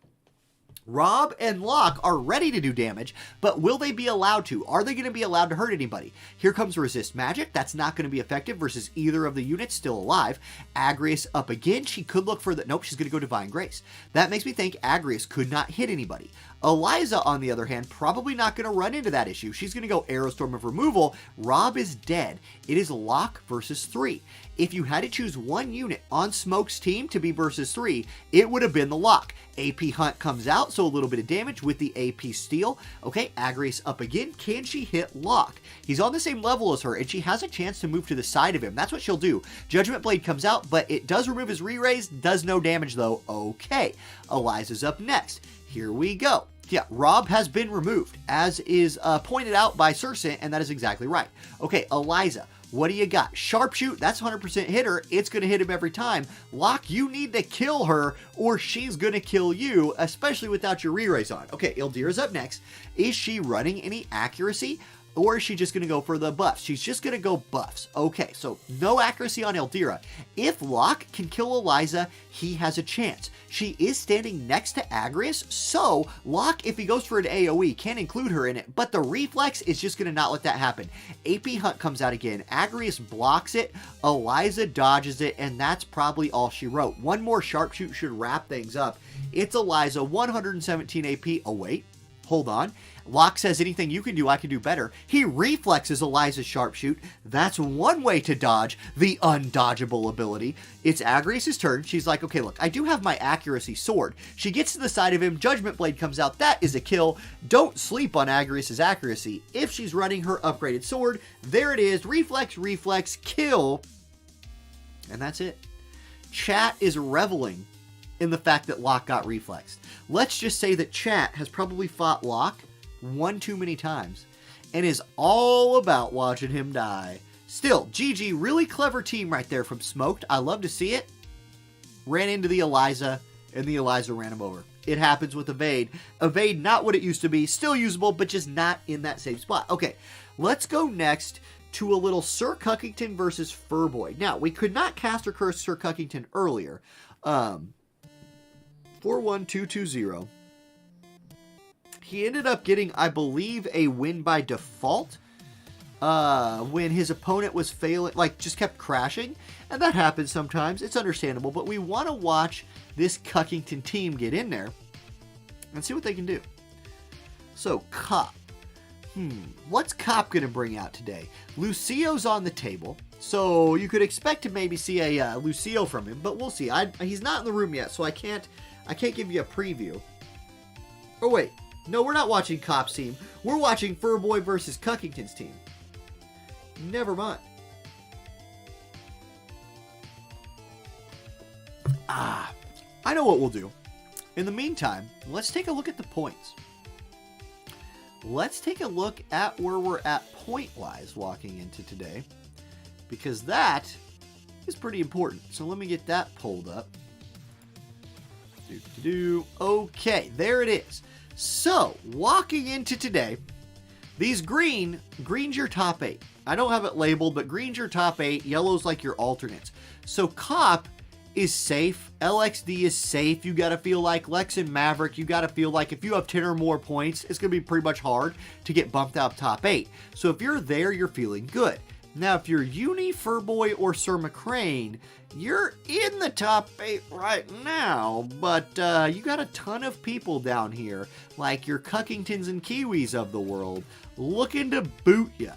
Rob and Locke are ready to do damage, but will they be allowed to? Are they going to be allowed to hurt anybody? Here comes Resist Magic. That's not going to be effective versus either of the units still alive. Agrius up again. She could look for the... Nope, she's going to go Divine Grace. That makes me think Agrius could not hit anybody. Eliza, on the other hand, probably not going to run into that issue. She's going to go Aerostorm of Removal. Rob is dead. It is Locke versus 3. If you had to choose one unit on Smoke's team to be versus 3, it would have been the Locke. AP Hunt comes out, so a little bit of damage with the AP Steel. Okay, Agrius up again. Can she hit Locke? He's on the same level as her, and she has a chance to move to the side of him. That's what she'll do. Judgment Blade comes out, but it does remove his re-raise. Does no damage, though. Okay, Eliza's up next. Here we go. Yeah, Rob has been removed, as is pointed out by Cersei, and that is exactly right. Okay, Eliza, what do you got? Sharpshoot, that's 100% hitter. It's going to hit him every time. Locke, you need to kill her, or she's going to kill you, especially without your re-raise on. Okay, Ildira's up next. Is she running any accuracy? Or is she just going to go for the buffs? She's just going to go buffs. Okay, so no accuracy on Ildira. If Locke can kill Eliza, he has a chance. She is standing next to Agrius, so Locke, if he goes for an AoE, can include her in it, but the reflex is just going to not let that happen. AP Hunt comes out again. Agrius blocks it. Eliza dodges it, and that's probably all she wrote. One more Sharpshoot should wrap things up. It's Eliza, 117 AP. Oh, wait. Hold on. Locke says anything you can do, I can do better. He reflexes Eliza's Sharpshoot. That's one way to dodge the undodgeable ability. It's Agrius' turn. She's like, okay, look, I do have my accuracy sword. She gets to the side of him. Judgment Blade comes out. That is a kill. Don't sleep on Agrius' accuracy. If she's running her upgraded sword, there it is. Reflex, reflex, kill. And that's it. Chat is reveling in the fact that Locke got reflexed. Let's just say that chat has probably fought Locke one too many times and is all about watching him die. Still, GG, really clever team right there from Smoked. I love to see it. Ran into the Eliza, and the Eliza ran him over. It happens with Evade. Evade, not what it used to be. Still usable, but just not in that same spot. Okay, let's go next to a little Sir Cuckington versus Furboy. Now, we could not cast or curse Sir Cuckington earlier. 41220. He ended up getting, I believe, a win by default when his opponent was failing, like just kept crashing. And that happens sometimes. It's understandable. But we want to watch this Cuckington team get in there and see what they can do. So, Cop. What's Cop going to bring out today? Lucio's on the table. So you could expect to maybe see a Lucio from him. But we'll see. He's not in the room yet, so I can't give you a preview. Oh, wait. No, we're not watching Cop's team. We're watching Furboy versus Cuckington's team. Never mind. I know what we'll do. In the meantime, let's take a look at the points. Let's take a look at where we're at point-wise walking into today, because that is pretty important. So let me get that pulled up. Okay, there it is. So, walking into today, these green's your top 8. I don't have it labeled, but green's your top 8, yellow's like your alternates. So, Cop is safe, LXD is safe. You gotta feel like Lex and Maverick, you gotta feel like if you have 10 or more points, it's gonna be pretty much hard to get bumped out top 8. So, if you're there, you're feeling good. Now, if you're Uni, Furboy, or Sir Mccrane, you're in the top 8 right now, but you got a ton of people down here, like your Cuckingtons and Kiwis of the world, looking to boot you.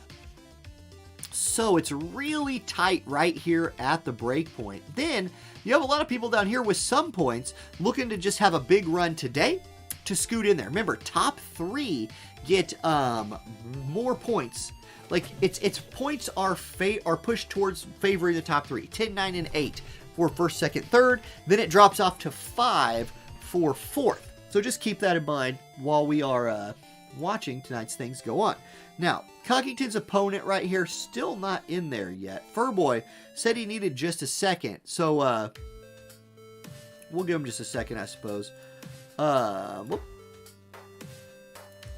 So it's really tight right here at the break point. Then, you have a lot of people down here with some points looking to just have a big run today to scoot in there. Remember, top 3 get more points Like, its points are pushed towards favoring the top 3. 10, 9, and 8 for first, second, third. Then it drops off to 5 for fourth. So just keep that in mind while we are watching tonight's things go on. Now, Cuckington's opponent right here, still not in there yet. Furboy said he needed just a second. So, we'll give him just a second, I suppose.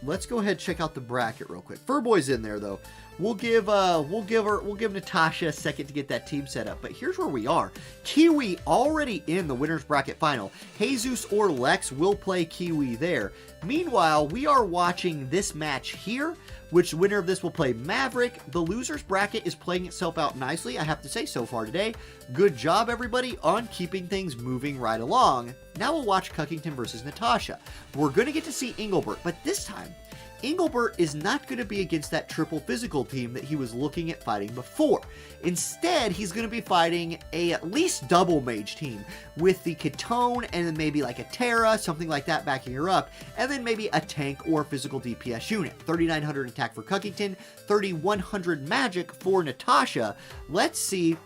Let's go ahead and check out the bracket real quick. Furboy's in there though. We'll give Natasha a second to get that team set up. But here's where we are. Kiwi already in the winner's bracket final. Jesus or Lex will play Kiwi there. Meanwhile, we are watching this match here, which winner of this will play Maverick. The loser's bracket is playing itself out nicely, I have to say, so far today. Good job, everybody, on keeping things moving right along. Now we'll watch Cuckington versus Natasha. We're going to get to see Engelbert, but this time, Engelbert is not going to be against that triple physical team that he was looking at fighting before. Instead, he's going to be fighting a at least double mage team with the Ketone and then maybe like a Terra, something like that backing her up, and then maybe a tank or physical DPS unit. 3,900 attack for Cuckington, 3,100 magic for Natasha. Let's see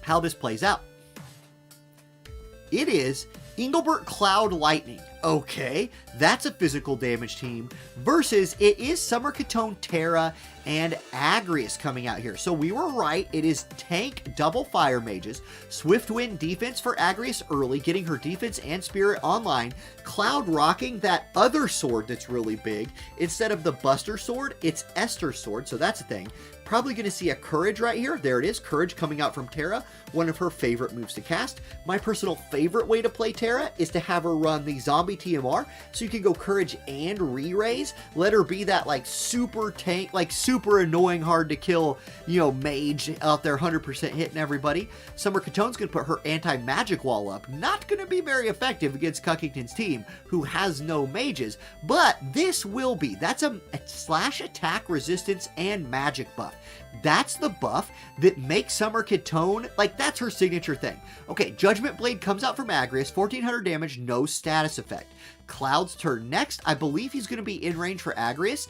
how this plays out. It is Engelbert Cloud Lightning. Okay, that's a physical damage team versus it is Summer Ketone, Terra, and Agrius coming out here. So we were right. It is tank double fire mages. Swift Wind defense for Agrius early, getting her defense and spirit online. Cloud rocking that other sword that's really big. Instead of the Buster sword, it's Esther's sword. So that's a thing. Probably going to see a Courage right here. There it is. Courage coming out from Terra. One of her favorite moves to cast. My personal favorite way to play Terra is to have her run the Zombie TMR. So you can go Courage and Re-Raise. Let her be that like super tank, like super annoying, hard to kill, you know, mage out there 100% hitting everybody. Summer Ketone's going to put her anti-magic wall up. Not going to be very effective against Cuckington's team, who has no mages. But this will be. That's a slash attack resistance and magic buff. That's the buff that makes Summer Ketone, like, that's her signature thing. Okay, Judgment Blade comes out from Agrius, 1,400 damage, no status effect. Cloud's turn next. I believe he's going to be in range for Agrius.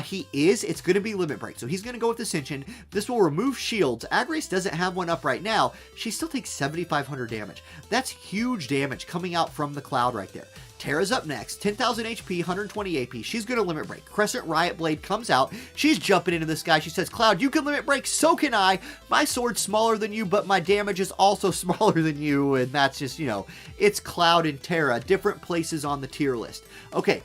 He is. It's going to be Limit Break. So he's going to go with Ascension. This will remove shields. Agrius doesn't have one up right now. She still takes 7,500 damage. That's huge damage coming out from the Cloud right there. Terra's up next, 10,000 HP, 120 AP. She's going to Limit Break. Crescent Riot Blade comes out. She's jumping into this guy. She says, Cloud, you can Limit Break, so can I. My sword's smaller than you, but my damage is also smaller than you. And that's just, you know, it's Cloud and Terra, different places on the tier list. Okay,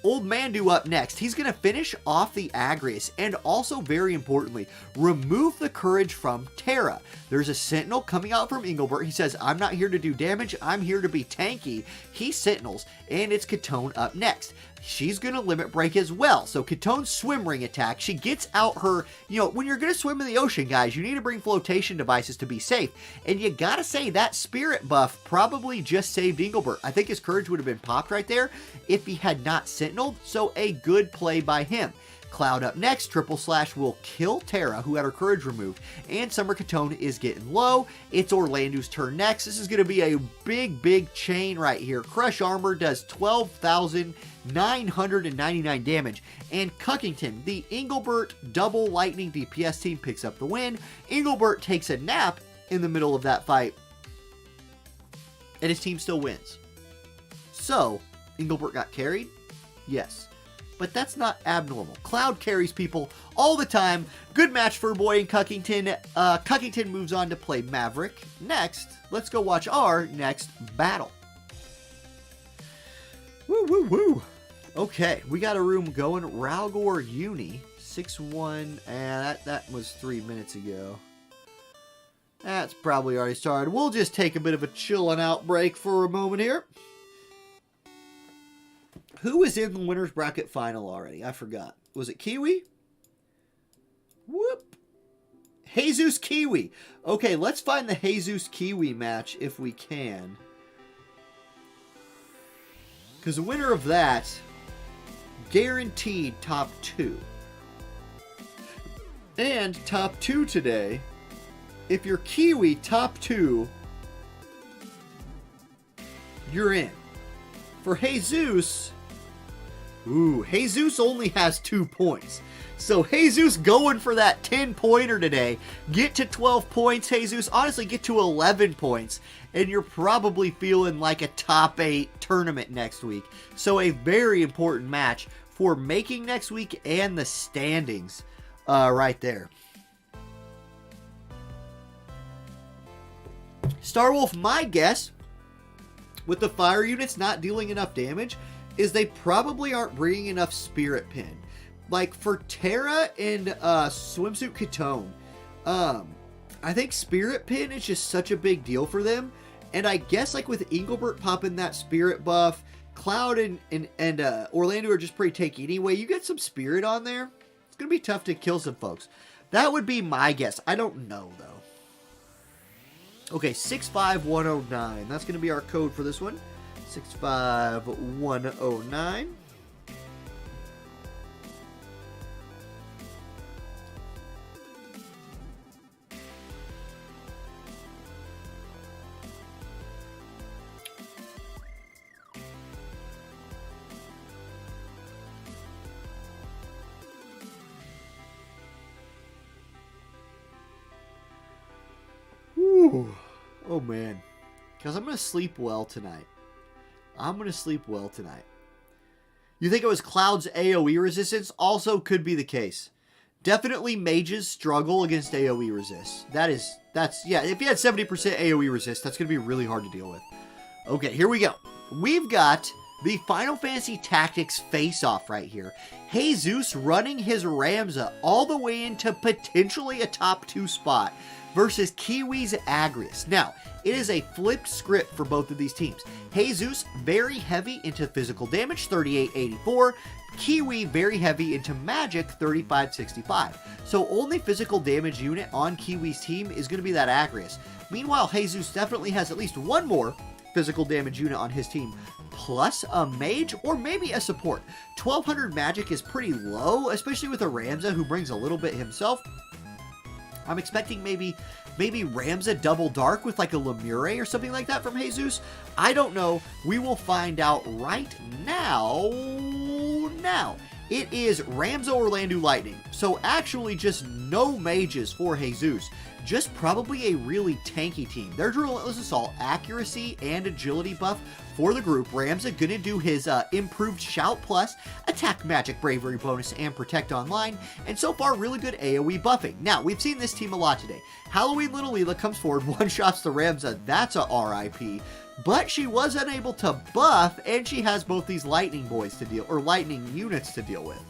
Old Mandu up next. He's going to finish off the Agrius and also, very importantly, remove the Courage from Terra. There's a Sentinel coming out from Engelbert. He says, I'm not here to do damage. I'm here to be tanky. He Sentinels, and it's Ketone up next. She's going to Limit Break as well. So Ketone's Swim Ring attack. She gets out her, you know, when you're going to swim in the ocean, guys, you need to bring flotation devices to be safe. And you got to say that spirit buff probably just saved Engelbert. I think his Courage would have been popped right there if he had not Sentineled. So a good play by him. Cloud up next. Triple Slash will kill Terra, who had her Courage removed. And Summer Ketone is getting low. It's Orlando's turn next. This is going to be a big chain right here. Crush Armor does 12,999 damage. And Cuckington, the Engelbert double lightning DPS team, picks up the win. Engelbert takes a nap in the middle of that fight, and his team still wins. So, Engelbert got carried? Yes. But that's not abnormal. Cloud carries people all the time. Good match for Boy and Cuckington. Cuckington moves on to play Maverick. Next, let's go watch our next battle. Woo. Okay, we got a room going. Ralgor Uni, 6-1. That was 3 minutes ago. That's probably already started. We'll just take a bit of a chilling out break for a moment here. Who is in the winner's bracket final already? I forgot. Was it Kiwi? Whoop. Jesus Kiwi. Okay, let's find the Jesus Kiwi match if we can. Because the winner of that, guaranteed top 2. And top 2 today, if you're Kiwi top 2, you're in. For Jesus, Ooh, Jesus only has 2 points. So Jesus going for that 10-pointer today. Get to 12 points, Jesus. Honestly, get to 11 points. And you're probably feeling like a top 8 tournament next week. So a very important match for making next week and the standings right there. Starwolf, my guess, with the fire units not dealing enough damage, is they probably aren't bringing enough Spirit Pin. Like, for Terra and Swimsuit Ketone, I think Spirit Pin is just such a big deal for them. And I guess, like, with Engelbert popping that Spirit buff, Cloud and Orlando are just pretty tanky anyway. You get some Spirit on there, it's going to be tough to kill some folks. That would be my guess. I don't know, though. Okay, 65109. That's going to be our code for this one. 65109. Whew. Oh man, because I'm going to sleep well tonight. You think it was Cloud's AoE resistance? Also could be the case. Definitely mages struggle against AoE resist. Yeah, if you had 70% AoE resist, that's going to be really hard to deal with. Okay, here we go. We've got the Final Fantasy Tactics face-off right here. Jesus running his Ramza all the way into potentially a top 2 spot versus Kiwi's Agrius. Now, it is a flipped script for both of these teams. Jesus, very heavy into physical damage, 3884. Kiwi, very heavy into magic, 3565. So only physical damage unit on Kiwi's team is going to be that Agrius. Meanwhile, Jesus definitely has at least one more physical damage unit on his team, plus a mage or maybe a support. 1200 magic is pretty low, especially with a Ramza who brings a little bit himself. I'm expecting maybe Ramza double dark with like a Lemure or something like that from Jesus. I don't know. We will find out right now. It is Ramza Orlando Lightning. So actually just no mages for Jesus. Just probably a really tanky team. There's Relentless Assault, accuracy, and agility buff for the group. Ramza gonna do his improved Shout Plus, attack magic, bravery bonus, and protect online. And so far, really good AoE buffing. Now, we've seen this team a lot today. Halloween Little Leela comes forward, one-shots the Ramza. That's a RIP. But she was unable to buff, and she has both these lightning boys to deal, or lightning units to deal with.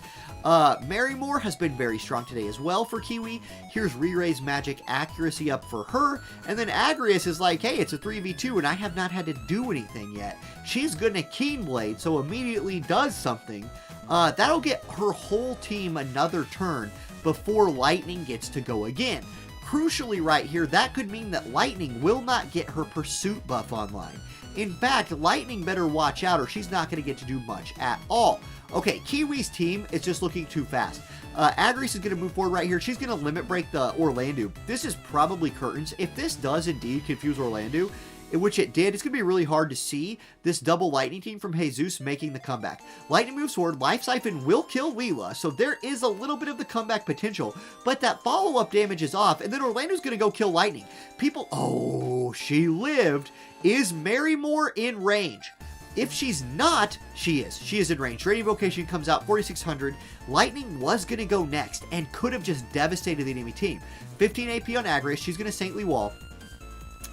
Marymore has been very strong today as well for Kiwi. Here's Re-Ray's magic accuracy up for her. And then Agrius is like, hey, it's a 3v2 and I have not had to do anything yet. She's gonna Keen Blade, so immediately does something. That'll get her whole team another turn before Lightning gets to go again. Crucially right here, that could mean that Lightning will not get her pursuit buff online. In fact, Lightning better watch out or she's not going to get to do much at all. Okay, Kiwi's team is just looking too fast. Agrius is going to move forward right here. She's going to limit break the Orlando. This is probably curtains. If this does indeed confuse Orlando, in which it did, it's going to be really hard to see this double Lightning team from Jesus making the comeback. Lightning moves forward. Life Siphon will kill Leela, so there is a little bit of the comeback potential, but that follow-up damage is off, and then Orlando's going to go kill Lightning. People, oh, she lived. Is Marymore in range? If she's not, she is. She is in range. Radiant Vocation comes out 4600. Lightning was going to go next and could have just devastated the enemy team. 15 AP on Agrius. She's going to Saintly Wall.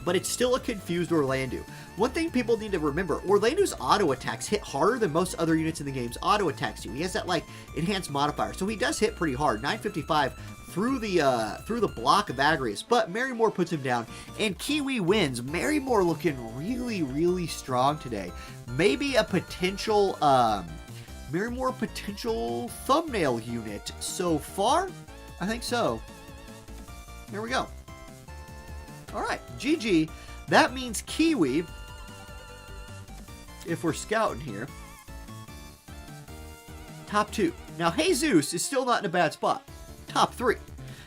But it's still a confused Orlando. One thing people need to remember, Orlando's auto attacks hit harder than most other units in the game's auto attacks do. He has that like enhanced modifier, so he does hit pretty hard. 955 through the block of Agrius, but Marymore puts him down, and Kiwi wins. Marymore looking really, really strong today. Maybe a potential Marymore potential thumbnail unit so far. I think so. There we go. All right, GG. That means Kiwi, if we're scouting here, top 2. Now, Jesus is still not in a bad spot. Top 3.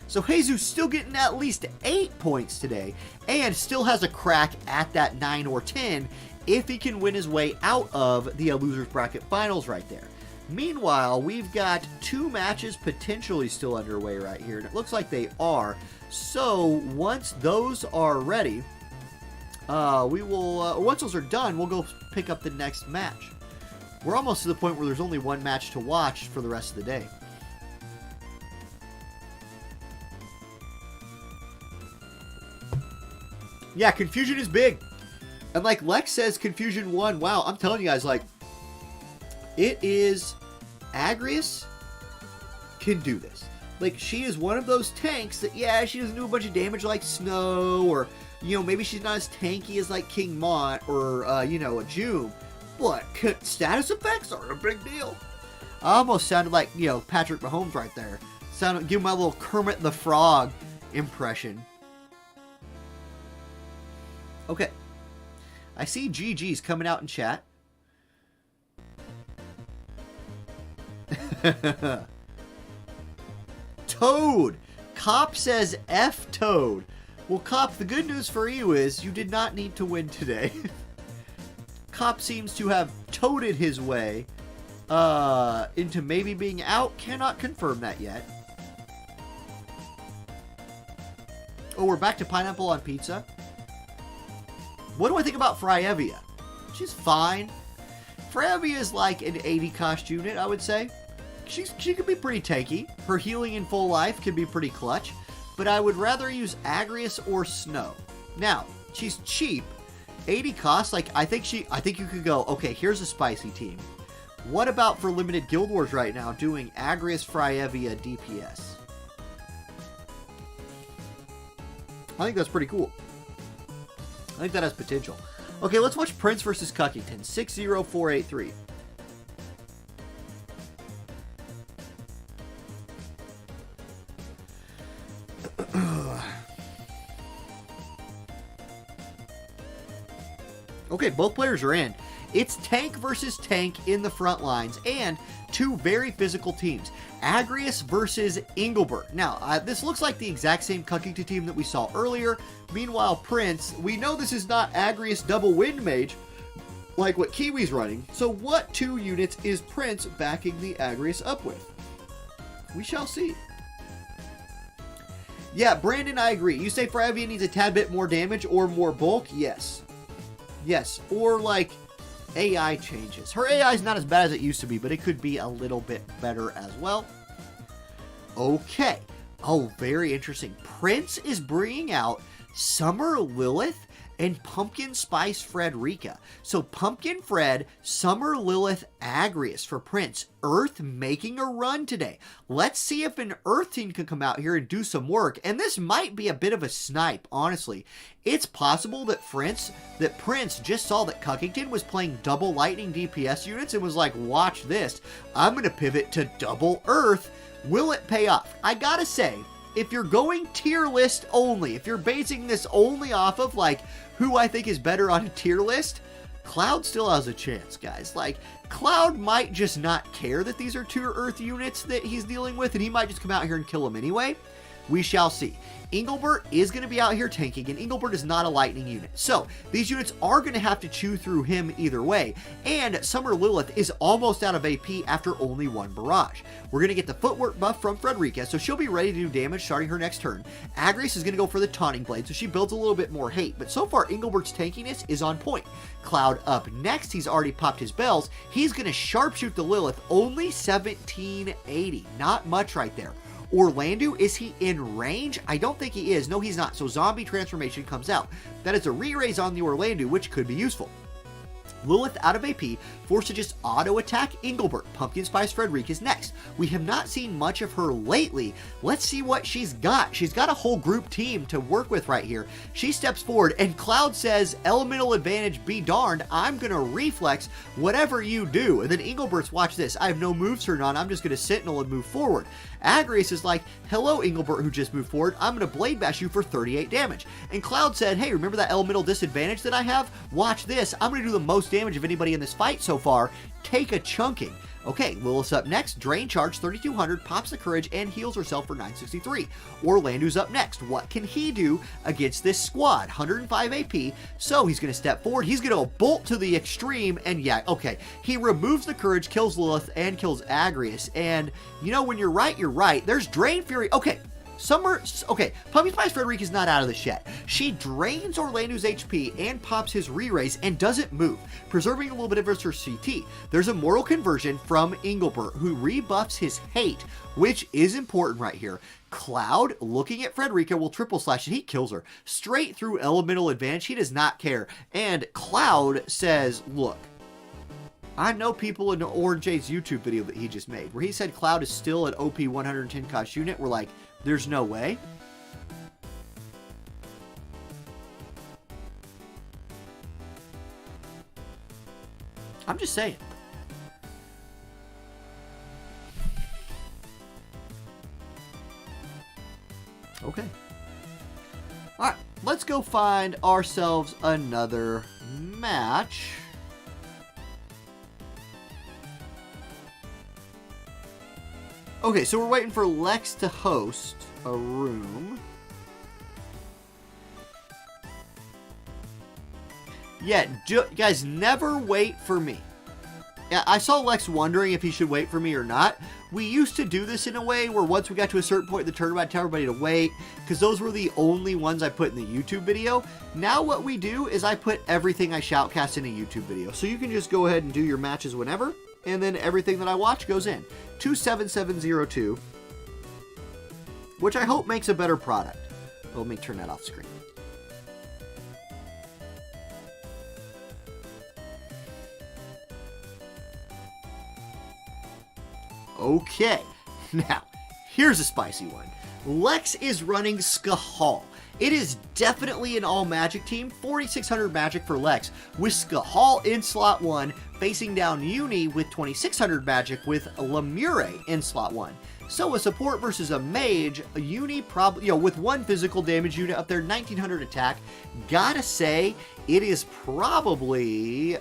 So Jesus still getting at least 8 points today and still has a crack at that 9 or 10 if he can win his way out of the Losers Bracket Finals right there. Meanwhile, we've got 2 matches potentially still underway right here, and it looks like they are. So once those are ready, we will, once those are done, we'll go pick up the next match. We're almost to the point where there's only 1 match to watch for the rest of the day. Yeah, confusion is big. And like Lex says, confusion 1. Wow, I'm telling you guys, like, it is... Agrius can do this. Like, she is one of those tanks that, yeah, she doesn't do a bunch of damage like Snow, or, you know, maybe she's not as tanky as, like, King Mont, or, you know, a June. But status effects are a big deal. I almost sounded like, you know, Patrick Mahomes right there. Give my little Kermit the Frog impression. Okay. I see GG's coming out in chat. Toad! Cop says F Toad. Well, Cop, the good news for you is you did not need to win today. Cop seems to have toaded his way into maybe being out. Cannot confirm that yet. Oh, we're back to pineapple on pizza. What do I think about Fryevia? She's fine. Fryevia is like an 80 cost unit, I would say. She could be pretty tanky. Her healing in full life can be pretty clutch. But I would rather use Agrius or Snow. Now, she's cheap. 80 cost, like, I think you could go, okay, here's a spicy team. What about for limited Guild Wars right now doing Agrius Fryevia DPS? I think that's pretty cool. I think that has potential. Okay, let's watch Prince versus Cuckington. 60483. Okay, both players are in. It's tank versus tank in the front lines, and 2 very physical teams. Agrius versus Engelbert. Now, this looks like the exact same Cuckington team that we saw earlier. Meanwhile, Prince, we know this is not Agrius double wind mage like what Kiwi's running. So what 2 units is Prince backing the Agrius up with? We shall see. Yeah, Brandon, I agree. You say Fryevia needs a tad bit more damage or more bulk? Yes. Yes, or like AI changes. Her AI is not as bad as it used to be, but it could be a little bit better as well. Okay. Oh, very interesting. Prince is bringing out Summer Lilith and Pumpkin Spice Frederica. So Pumpkin Fred, Summer Lilith, Agrius for Prince. Earth making a run today. Let's see if an Earth team can come out here and do some work. And this might be a bit of a snipe, honestly. It's possible that Prince just saw that Cuckington was playing double lightning DPS units and was like, watch this. I'm going to pivot to double Earth. Will it pay off? I gotta say, if you're going tier list only, if you're basing this only off of like who I think is better on a tier list, Cloud still has a chance, guys. Like, Cloud might just not care that these are 2 Earth units that he's dealing with, and he might just come out here and kill them anyway. We shall see. Engelbert is going to be out here tanking, and Engelbert is not a lightning unit. So, these units are going to have to chew through him either way, and Summer Lilith is almost out of AP after only 1 barrage. We're going to get the footwork buff from Frederica, so she'll be ready to do damage starting her next turn. Agrius is going to go for the taunting blade, so she builds a little bit more hate, but so far Engelbert's tankiness is on point. Cloud up next, he's already popped his bells. He's going to sharpshoot the Lilith, only 1780, not much right there. Orlando, is he in range? I don't think he is. No, he's not. So zombie transformation comes out. That is a re-raise on the Orlando, which could be useful. Lilith out of AP, forced to just auto-attack Engelbert. Pumpkin Spice Frederica is next. We have not seen much of her lately. Let's see what she's got. She's got a whole group team to work with right here. She steps forward, and Cloud says, elemental advantage be darned, I'm going to reflex whatever you do. And then Engelbert's, watch this, I have no moves turned on, I'm just going to Sentinel and move forward. Agrius is like, hello Engelbert who just moved forward, I'm going to Blade Bash you for 38 damage. And Cloud said, hey, remember that elemental disadvantage that I have? Watch this, I'm going to do the most damage of anybody in this fight so far. Take a chunking. Okay, Lilith's up next. Drain Charge, 3200, pops the Courage, and heals herself for 963. Orlando's up next. What can he do against this squad? 105 AP, so he's going to step forward. He's going to bolt to the extreme, and yeah, okay. He removes the Courage, kills Lilith, and kills Agrius, and you know, when you're right, you're right. There's Drain Fury. Okay. Okay, Puppy Spice Frederica's not out of this yet. She drains Orlando's HP and pops his re-raise and doesn't move, preserving a little bit of her CT. There's a Mortal Conversion from Engelbert, who rebuffs his hate, which is important right here. Cloud, looking at Frederica, will triple slash and he kills her. Straight through Elemental Advantage, he does not care. And Cloud says, look, I know people in Orange J's YouTube video that he just made, where he said Cloud is still an OP 110 cost unit. We're like, there's no way. I'm just saying. Okay. Alright, let's go find ourselves another match. Okay, so we're waiting for Lex to host a room. Yeah, guys, never wait for me. Yeah, I saw Lex wondering if he should wait for me or not. We used to do this in a way where once we got to a certain point in the tournament, I'd tell everybody to wait, because those were the only ones I put in the YouTube video. Now what we do is I put everything I shoutcast in a YouTube video. So you can just go ahead and do your matches whenever, and then everything that I watch goes in. 27702, which I hope makes a better product. Let me turn that off screen. Okay, now, here's a spicy one. Lex is running Skahal. It is definitely an all-magic team, 4,600 magic for Lex, with Skahal in slot 1, facing down Uni with 2,600 magic with Lemure in slot 1. So a support versus a mage, a Uni probably, with one physical damage unit up there, 1,900 attack. Gotta say, it is probably,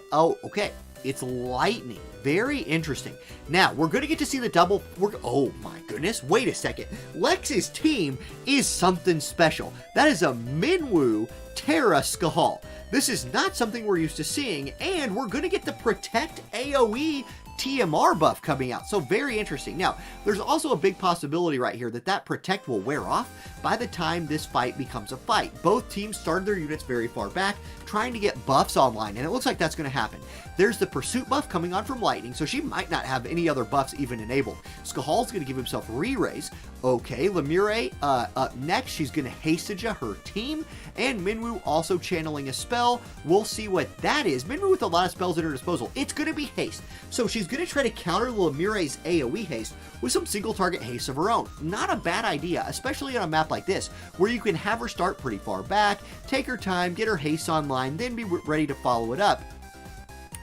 it's lightning. Very interesting. Now, we're going to get to see the double... oh my goodness, wait a second. Lex's team is something special. That is a Minwu Terra Skahal. This is not something we're used to seeing, and we're going to get the Protect AoE TMR buff coming out. So very interesting. Now, there's also a big possibility right here that Protect will wear off by the time this fight becomes a fight. Both teams started their units very far back, trying to get buffs online, and it looks like that's going to happen. There's the Pursuit buff coming on from Lightning, so she might not have any other buffs even enabled. Skahal's going to give himself re-raise. Okay, Lemure up next. She's going to Hastage her team, and Minwu also channeling a spell. We'll see what that is. Minwu with a lot of spells at her disposal. It's going to be haste. So she's going to try to counter Lemure's AoE haste with some single target haste of her own. Not a bad idea, especially on a map like this, where you can have her start pretty far back, take her time, get her haste online, then be ready to follow it up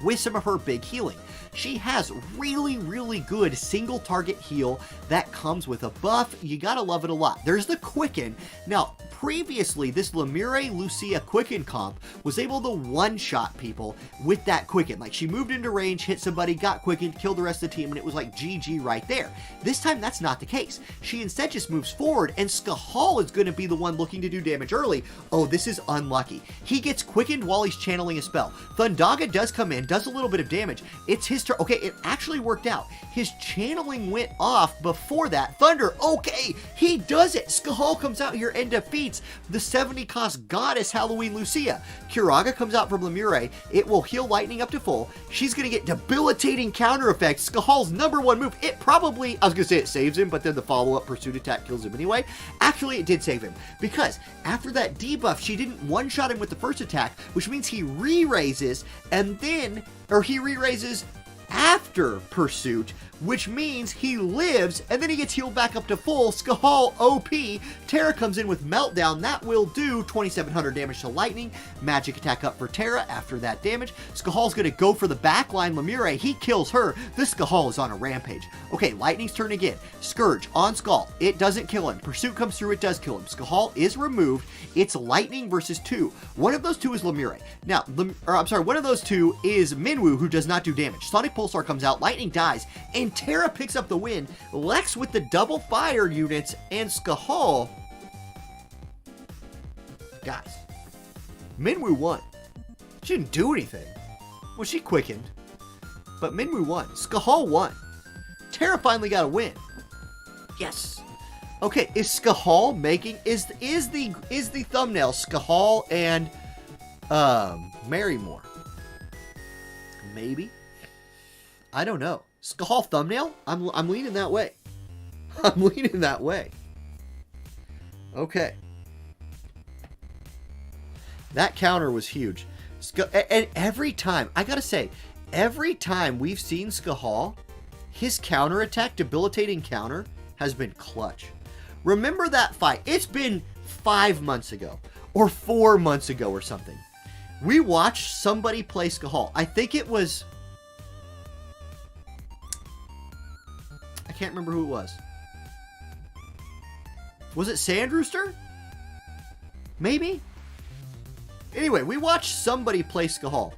with some of her big healing. She has really, really good single target heal that comes with a buff. You gotta love it a lot. There's the Quicken. Now, previously, this Lemure Lucia Quicken comp was able to one-shot people with that Quicken. Like, she moved into range, hit somebody, got Quickened, killed the rest of the team, and it was like GG right there. This time, that's not the case. She instead just moves forward, and Skahal is going to be the one looking to do damage early. Oh, this is unlucky. He gets Quickened while he's channeling a spell. Thundaga does come in, does a little bit of damage. It's his turn. Okay, it actually worked out. His channeling went off before that. Thunder, okay, he does it. Skahal comes out here and defeats the 70 cost goddess Halloween Lucia. Kiraga comes out from Lemure. It will heal Lightning up to full. She's going to get debilitating counter effects. Skahal's #1 move. It probably, I was going to say it saves him, but then the follow-up pursuit attack kills him anyway. Actually, it did save him, because after that debuff, she didn't one-shot him with the first attack, which means he re-raises, and then, or he re-raises after pursuit, which means he lives, and then he gets healed back up to full. Skahal OP. Terra comes in with Meltdown. That will do 2,700 damage to Lightning. Magic attack up for Terra after that damage. Skahal's going to go for the backline Lemure. He kills her. This Skahal is on a rampage. Okay, Lightning's turn again. Scourge on Skull. It doesn't kill him. Pursuit comes through. It does kill him. Skahal is removed. It's Lightning versus 2. One of those 2 is Lemure. Now, one of those 2 is Minwu, who does not do damage. Sonic Pulsar comes out. Lightning dies. And Terra picks up the win. Lex with the double fire units, and Skahal. Guys, Minwu won. She didn't do anything. Well, she quickened, but Minwu won. Skahal won. Terra finally got a win. Yes. Okay, is Skahal making is the thumbnail Skahal and Marymore? Maybe. I don't know. Skahal thumbnail? I'm leaning that way. I'm leaning that way. Okay. That counter was huge. And every time, I gotta say, every time we've seen Skahal, his counter attack, debilitating counter, has been clutch. Remember that fight? It's been 5 months ago, or 4 months ago, or something. We watched somebody play Skahal. I think it was... I can't remember who it was. Was it Sandrooster? Maybe? Anyway, we watched somebody play Skahal.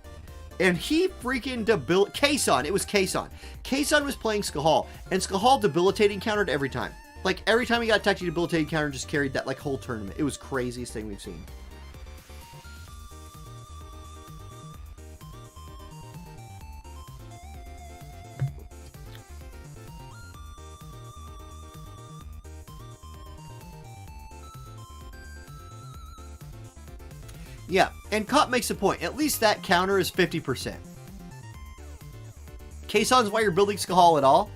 And he freaking Kason. It was Kason. Kason was playing Skahal. And Skahal debilitating countered every time. Like, every time he got attacked, he debilitating counter just carried that, like, whole tournament. It was the craziest thing we've seen. Yeah, and Cop makes a point. At least that counter is 50%. Kason's why you're building Skahal at all?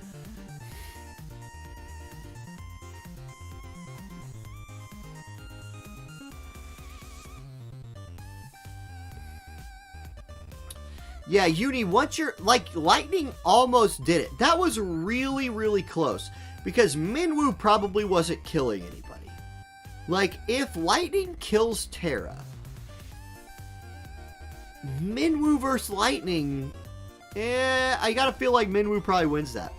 Yeah, Uni, once you're... Like, Lightning almost did it. That was really, really close. Because Minwu probably wasn't killing anybody. Like, if Lightning kills Terra... Minwu versus Lightning, I gotta feel like Minwu probably wins that.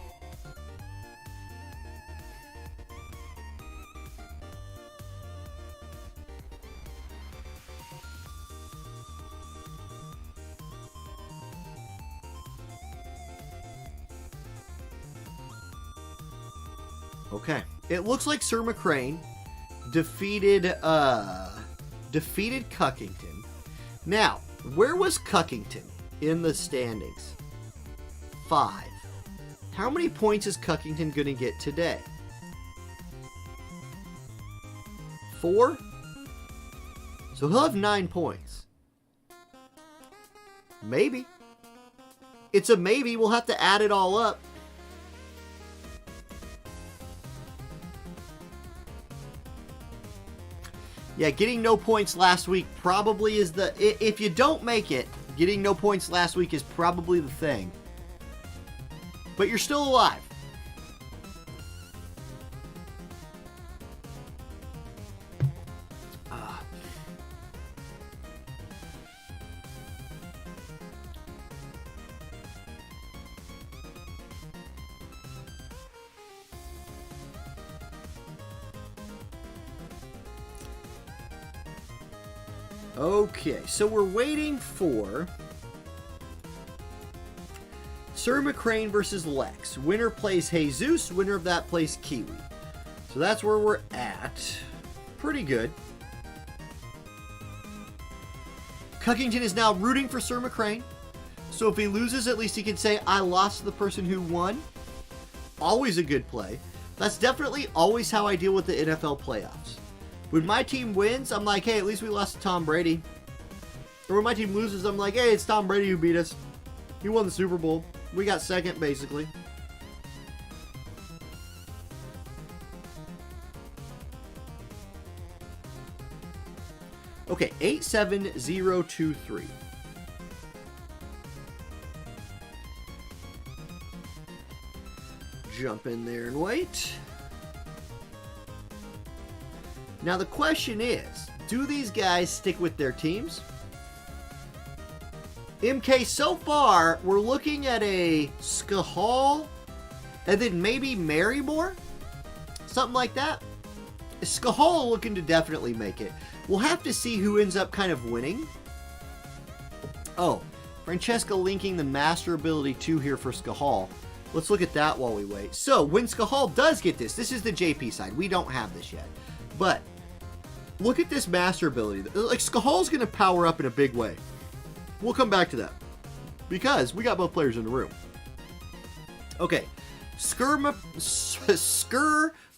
Okay, it looks like Sir Mccrane defeated Cuckington. Now, where was Cuckington in the standings? 5. How many points is Cuckington going to get today? 4? So he'll have 9 points. Maybe. It's a maybe. We'll have to add it all up. Yeah, getting no points last week probably is the... If you don't make it, getting no points last week is probably the thing. But you're still alive. Okay, so we're waiting for Sir Mccrane versus Lex. Winner plays Jesus. Winner of that plays Kiwi. So that's where we're at. Pretty good. Cuckington is now rooting for Sir Mccrane. So if he loses, at least he can say, I lost to the person who won. Always a good play. That's definitely always how I deal with the NFL playoffs. When my team wins, I'm like, hey, at least we lost to Tom Brady. Or when my team loses, I'm like, hey, it's Tom Brady who beat us. He won the Super Bowl. We got second, basically. Okay, 87023. jump in there and wait. Now the question is, do these guys stick with their teams? MK, so far, we're looking at a Skahal and then maybe Marymore? Something like that. Skahal looking to definitely make it. We'll have to see who ends up kind of winning. Oh, Francesca linking the Master Ability 2 here for Skahal. Let's look at that while we wait. So, when Skahal does get this is the JP side. We don't have this yet. But, look at this Master Ability. Like, Skahal's going to power up in a big way. We'll come back to that. Because we got both players in the room. Okay.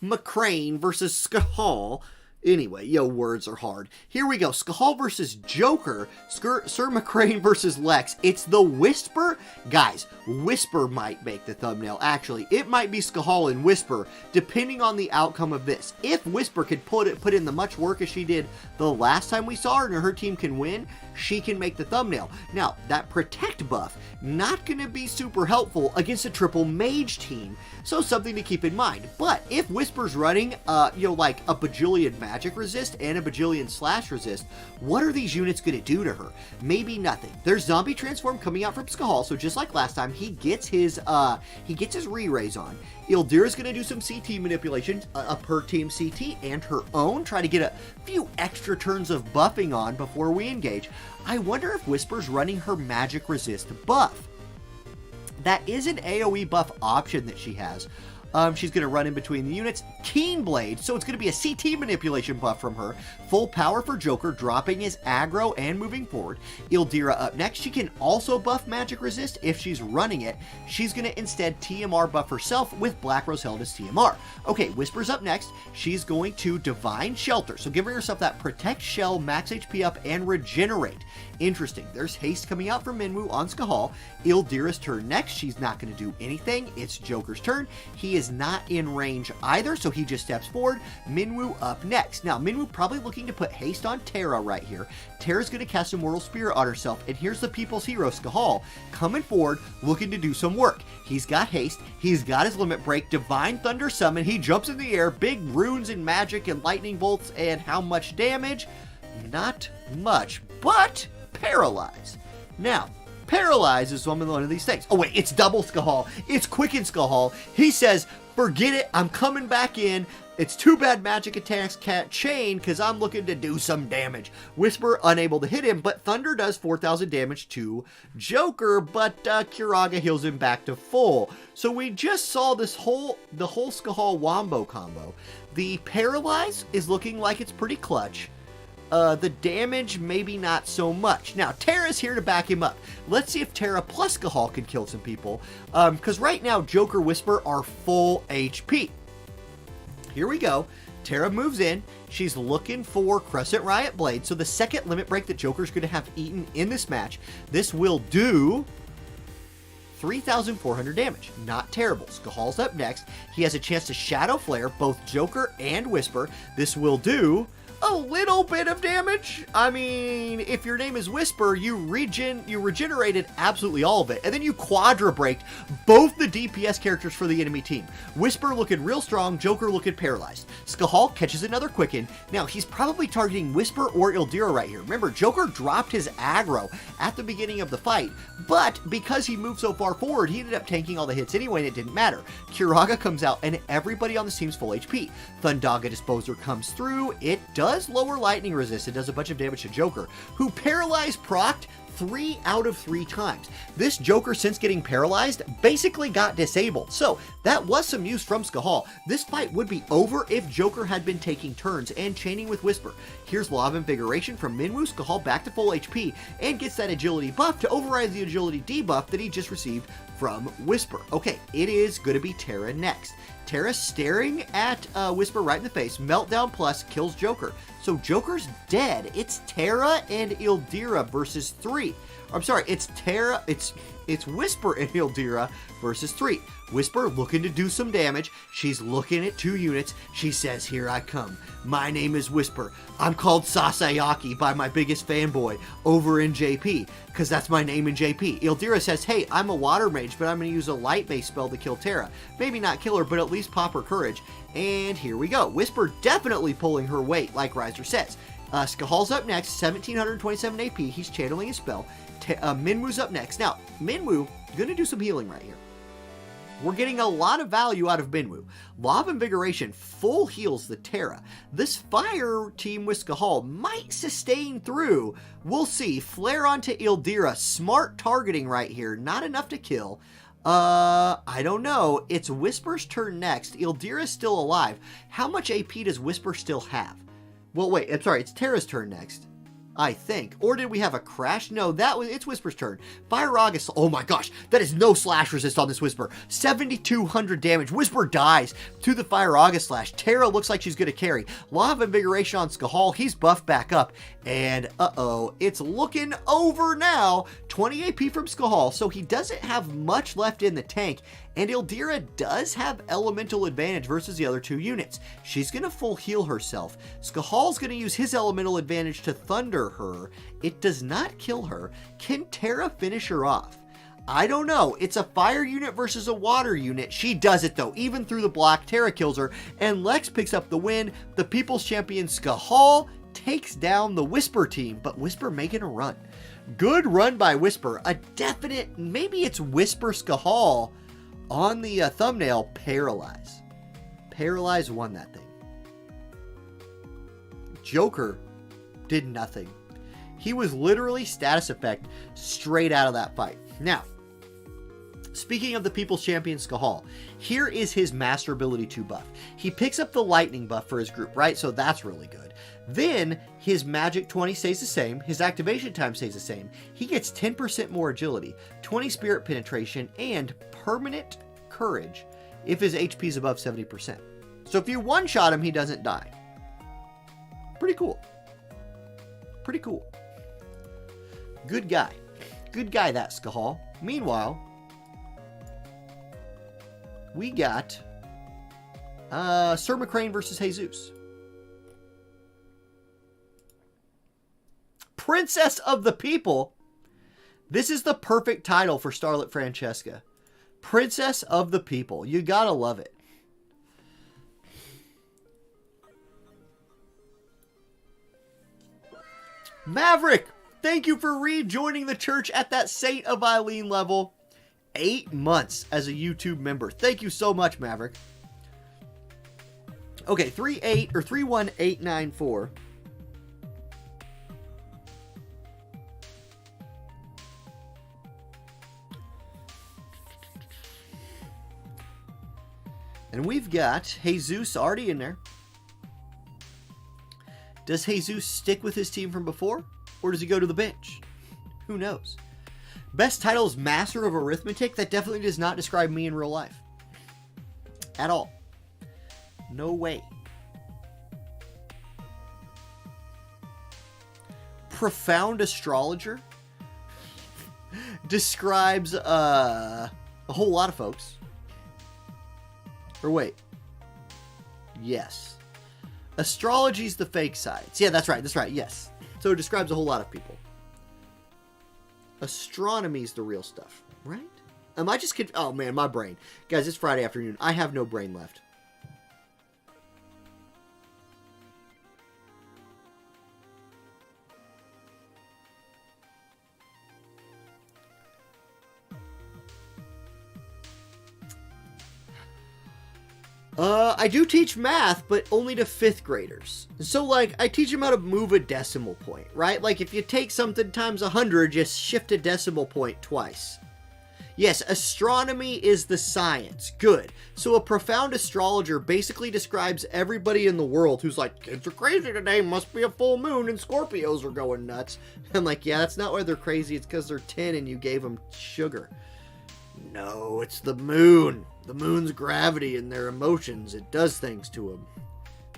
Mccrane versus Skahal. Anyway, words are hard. Here we go. Skahal versus Joker. Sir Mccrane versus Lex. It's the Whisper. Guys, Whisper might make the thumbnail. Actually, it might be Skahal and Whisper, depending on the outcome of this. If Whisper could put in the much work as she did the last time we saw her and her team can win, she can make the thumbnail. Now, that Protect buff, not going to be super helpful against a triple mage team, so something to keep in mind. But if Whisper's running, like a bajillion magic resist and a bajillion slash resist, what are these units going to do to her? Maybe nothing. There's Zombie Transform coming out from Skahal, so just like last time, he gets his re-raise on. Ildira's going to do some CT manipulation, up her team CT and her own, try to get a few extra turns of buffing on before we engage. I wonder if Whisper's running her magic resist buff. That is an AoE buff option that she has. She's going to run in between the units. Keen Blade, so it's going to be a CT manipulation buff from her. Full power for Joker, dropping his aggro and moving forward. Ildira up next. She can also buff magic resist if she's running it. She's going to instead TMR buff herself with Black Rose held as TMR. Okay, Whisper's up next. She's going to Divine Shelter, so giving herself that Protect Shell, max HP up, and Regenerate. Interesting. There's haste coming out from Minwoo on Skahal. Ildira's turn next. She's not going to do anything. It's Joker's turn. He is not in range either, so he just steps forward. Minwoo up next. Now, Minwoo probably looking to put haste on Terra right here. Terra's going to cast Immortal Spirit on herself, and here's the people's hero, Skahal, coming forward, looking to do some work. He's got haste. He's got his limit break. Divine Thunder Summon. He jumps in the air. Big runes and magic and lightning bolts, and how much damage? Not much, but Paralyze. Now, Paralyze is one of these things. Oh wait, it's double Skahal. It's Quicken Skahal. He says, forget it, I'm coming back in. It's too bad magic attacks can't chain because I'm looking to do some damage. Whisper unable to hit him, but Thunder does 4,000 damage to Joker, but Curaga heals him back to full. So we just saw the whole Skahal Wombo combo. The Paralyze is looking like it's pretty clutch. The damage, maybe not so much. Now, Terra's here to back him up. Let's see if Terra plus Skahal can kill some people. Because right now, Joker, Whisper are full HP. Here we go. Terra moves in. She's looking for Crescent Riot Blade. So the second limit break that Joker's going to have eaten in this match. This will do 3,400 damage. Not terrible. Skahal's up next. He has a chance to Shadow Flare both Joker and Whisper. This will do a little bit of damage. I mean, if your name is Whisper, you regenerated absolutely all of it, and then you quadra braked both the DPS characters for the enemy team. Whisper looking real strong, Joker looking paralyzed. Skahal catches another Quicken. Now, he's probably targeting Whisper or Ildira right here. Remember, Joker dropped his aggro at the beginning of the fight, but because he moved so far forward, he ended up tanking all the hits anyway, and it didn't matter. Curaga comes out, and everybody on this team's full HP. Thundaga Disposer comes through. It does lower lightning resist. It does a bunch of damage to Joker, who paralyzed procced 3 out of 3 times. This Joker, since getting paralyzed, basically got disabled. So that was some use from Skahal. This fight would be over if Joker had been taking turns and chaining with Whisper. Here's Law of Invigoration from Minwoo. Skahal back to full HP and gets that agility buff to override the agility debuff that he just received from Whisper. Okay, it is going to be Terra next. Terra staring at Whisper right in the face. Meltdown plus kills Joker. So Joker's dead. It's Terra and Ildira versus 3. I'm sorry, it's Terra, it's Whisper and Ildira versus 3. Whisper looking to do some damage. She's looking at 2 units. She says, "Here I come. My name is Whisper. I'm called Sasayaki by my biggest fanboy over in JP, because that's my name in JP." Ildira says, "Hey, I'm a water mage, but I'm going to use a light-based spell to kill Terra. Maybe not kill her, but at least pop her courage." And here we go. Whisper definitely pulling her weight, like Riser says. Skahal's up next, 1727 AP. He's channeling his spell. Minwoo's up next. Now, Minwoo, going to do some healing right here. We're getting a lot of value out of Minwoo. Law of Invigoration full heals the Terra. This fire team with Skahal might sustain through. We'll see. Flare onto Ildira. Smart targeting right here. Not enough to kill. I don't know. It's Whisper's turn next. Ildira's still alive. How much AP does Whisper still have? Well, wait. I'm sorry. It's Terra's turn next, I think. Or did we have a crash? No, it's Whisper's turn. Fire August. Oh my gosh, that is no slash resist on this Whisper. 7,200 damage. Whisper dies to the Fire August slash. Terra looks like she's going to carry. Law of Invigoration on Skahal. He's buffed back up. And it's looking over now. 20 AP from Skahal, so he doesn't have much left in the tank. And Ildira does have elemental advantage versus the other 2 units. She's going to full heal herself. Skahal's going to use his elemental advantage to thunder her. It does not kill her. Can Terra finish her off? I don't know. It's a fire unit versus a water unit. She does it though. Even through the block, Terra kills her. And Lex picks up the win. The People's Champion Skahal takes down the Whisper team. But Whisper making a run. Good run by Whisper. A definite, maybe it's Whisper Skahal. On the thumbnail, Paralyze. Paralyze won that thing. Joker did nothing. He was literally status effect straight out of that fight. Now, speaking of the People's Champion Skahal, here is his Master Ability 2 buff. He picks up the Lightning buff for his group, right? So that's really good. Then his Magic 20 stays the same. His activation time stays the same. He gets 10% more agility, 20 Spirit Penetration, and permanent Courage if his HP is above 70%. So if you one-shot him, he doesn't die. Pretty cool. Pretty cool. Good guy. Good guy, that Skahal. Meanwhile, we got Sir Mccrane versus Jesus. Princess of the People. This is the perfect title for Starlet Francesca. Princess of the People. You gotta love it. Maverick, thank you for rejoining the church at that Saint of Eileen level. 8 months as a YouTube member. Thank you so much, Maverick. Okay, 31894. And we've got Jesus already in there. Does Jesus stick with his team from before? Or does he go to the bench? Who knows? Best title is Master of Arithmetic. That definitely does not describe me in real life. At all. No way. Profound Astrologer. Describes a whole lot of folks. Or wait. Yes. Astrology's the fake science. Yeah, that's right. That's right. Yes. So it describes a whole lot of people. Astronomy's the real stuff, right? Am I just oh man, my brain. Guys, it's Friday afternoon. I have no brain left. I do teach math, but only to 5th graders. So, like, I teach them how to move a decimal point, right? Like, if you take something times 100, just shift a decimal point twice. Yes, astronomy is the science. Good. So a profound astrologer basically describes everybody in the world who's like, kids are crazy today, must be a full moon, and Scorpios are going nuts. I'm like, yeah, that's not why they're crazy, it's because they're 10 and you gave them sugar. No, it's the moon. The moon's gravity and their emotions. It does things to them.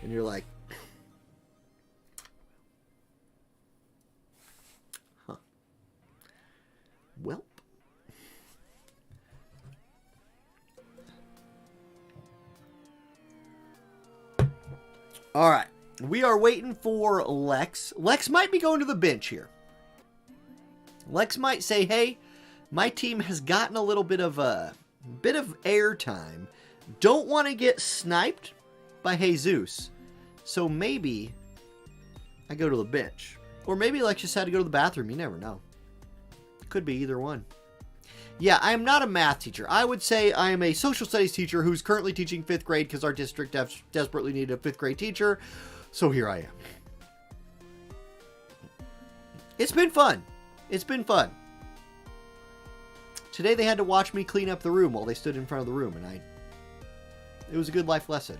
And you're like, huh. Welp. All right. We are waiting for Lex. Lex might be going to the bench here. Lex might say, hey, my team has gotten a little bit of airtime. Don't want to get sniped by Jesus. So maybe I go to the bench. Or maybe Lex just had to go to the bathroom. You never know. Could be either one. Yeah, I am not a math teacher. I would say I am a social studies teacher who's currently teaching 5th grade because our district desperately needed a 5th grade teacher. So here I am. It's been fun. It's been fun. Today they had to watch me clean up the room while they stood in front of the room, and it was a good life lesson.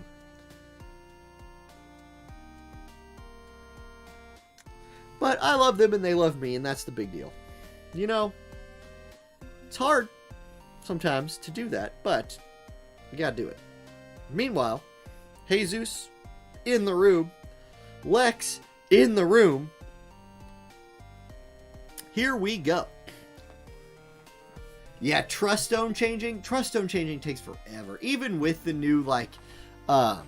But I love them and they love me, and that's the big deal. You know, it's hard sometimes to do that, but you gotta do it. Meanwhile, Jesus in the room, Lex in the room. Here we go. Yeah, trust stone changing. Trust stone changing takes forever. Even with the new, like, now,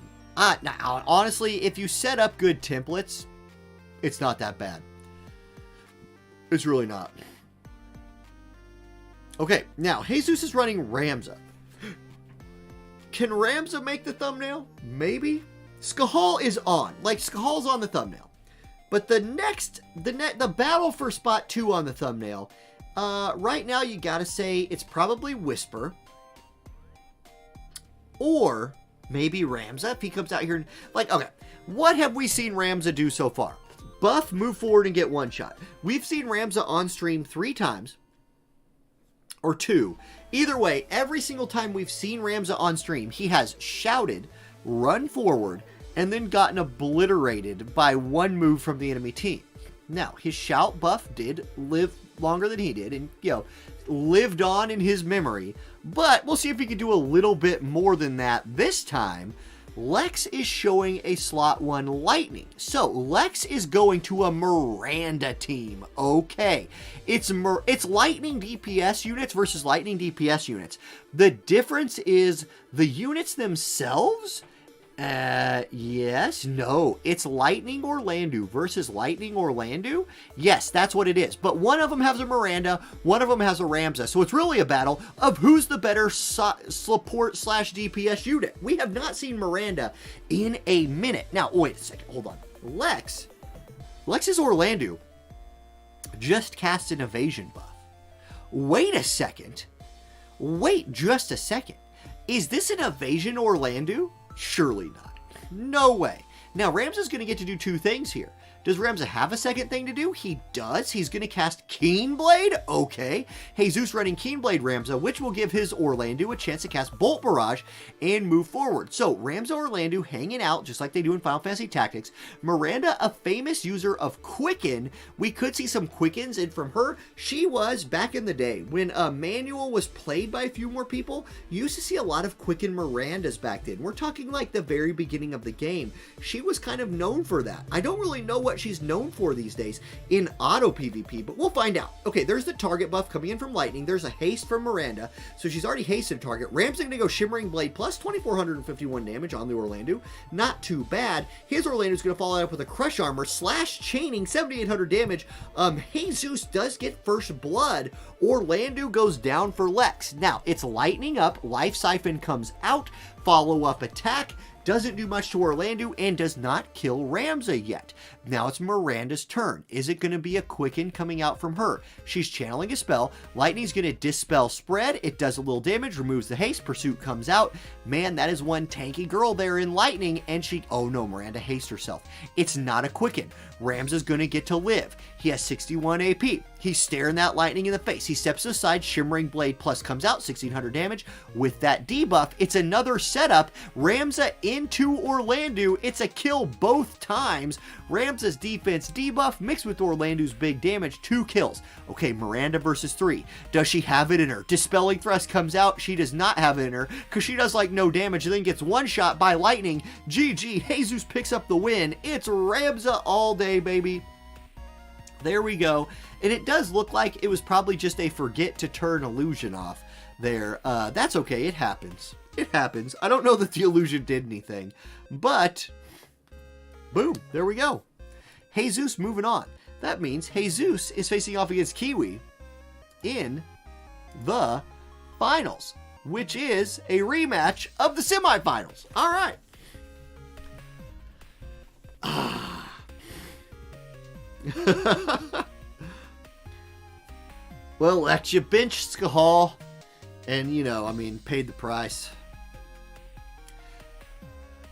honestly, if you set up good templates, it's not that bad. It's really not. Okay, now, Jesus is running Ramza. Can Ramza make the thumbnail? Maybe. Skahal is on. Like, Skahal's on the thumbnail. But the battle for spot 2 on the thumbnail, right now you gotta say it's probably Whisper. Or maybe Ramza, if he comes out here and, like, okay, what have we seen Ramza do so far? Buff, move forward, and get one shot. We've seen Ramza on stream 3 times. Or 2. Either way, every single time we've seen Ramza on stream, he has shouted, run forward, and then gotten obliterated by one move from the enemy team. Now, his shout buff did live longer than he did, and, you know, lived on in his memory, but we'll see if he can do a little bit more than that this time. Lex is showing a slot 1 lightning. So, Lex is going to a Miranda team. Okay. It's lightning DPS units versus lightning DPS units. The difference is the units themselves. Yes, no, it's Lightning Orlando versus Lightning Orlando. Yes, that's what it is. But one of them has a Miranda, one of them has a Ramza. So it's really a battle of who's the better support / DPS unit. We have not seen Miranda in a minute. Now, wait a second, hold on. Lex's Orlando just cast an evasion buff. Wait a second. Wait just a second. Is this an evasion Orlando? Surely not. No way. Now, Ramza's going to get to do 2 things here. Does Ramza have a second thing to do? He does. He's going to cast Keen Blade. Okay. Jesus running Keen Blade Ramza, which will give his Orlando a chance to cast Bolt Barrage and move forward. So, Ramza Orlando hanging out, just like they do in Final Fantasy Tactics. Miranda, a famous user of Quicken. We could see some Quickens, and from her, she was, back in the day, when Manual was played by a few more people, you used to see a lot of Quicken Mirandas back then. We're talking like the very beginning of the game. She was kind of known for that. I don't really know what she's known for these days in auto PvP, but we'll find out. Okay, there's the target buff coming in from Lightning. There's a haste from Miranda, so she's already hasted target. Ram's gonna go Shimmering Blade plus 2451 damage on the Orlando. Not too bad. His Orlando's gonna follow up with a Crush Armor / Chaining, 7800 damage. Jesus does get first blood. Orlando goes down for Lex. Now, it's Lightning up, Life Siphon comes out, follow-up attack, doesn't do much to Orlando, and does not kill Ramza yet. Now it's Miranda's turn. Is it going to be a Quicken coming out from her? She's channeling a spell. Lightning's going to Dispel Spread. It does a little damage, removes the haste. Pursuit comes out. Man, that is one tanky girl there in Lightning, and she... Oh no, Miranda haste herself. It's not a Quicken. Ramza's going to get to live. He has 61 AP. He's staring that Lightning in the face. He steps aside, Shimmering Blade plus comes out, 1600 damage. With that debuff, it's another setup. Ramza into Orlando. It's a kill both times. Ramsa's defense debuff mixed with Orlando's big damage, 2 kills. Okay, Miranda versus 3. Does she have it in her? Dispelling Thrust comes out. She does not have it in her because she does like no damage and then gets one shot by lightning. GG, Jesus picks up the win. It's Ramsa all day, baby. There we go. And it does look like it was probably just a forget to turn illusion off there. That's okay. It happens. It happens. I don't know that the illusion did anything, but boom, there we go. Jesus moving on. That means Jesus is facing off against Kiwi in the finals, which is a rematch of the semifinals. All right. Well, that's your bench, Skahal. And, you know, I mean, paid the price.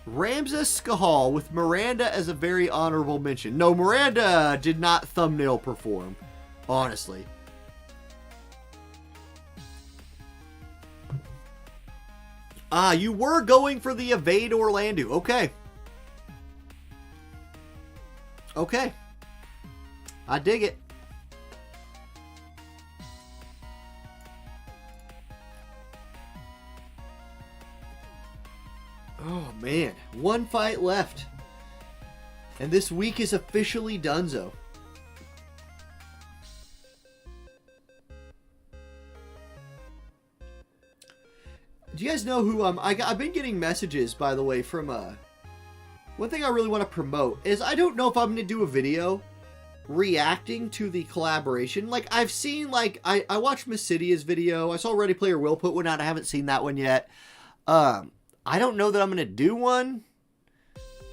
Ramsa Skahal with Miranda as a very honorable mention. No, Miranda did not thumbnail perform, honestly. You were going for the evade Orlando. Okay. Okay. I dig it. Oh, man. One fight left. And this week is officially donezo. Do you guys know who I've been getting messages, by the way, from one thing I really want to promote is I don't know if I'm going to do a video reacting to the collaboration. Like, I've seen, like, I watched Miss Cydia's video. I saw Ready Player Will put one out. I haven't seen that one yet. I don't know that I'm going to do one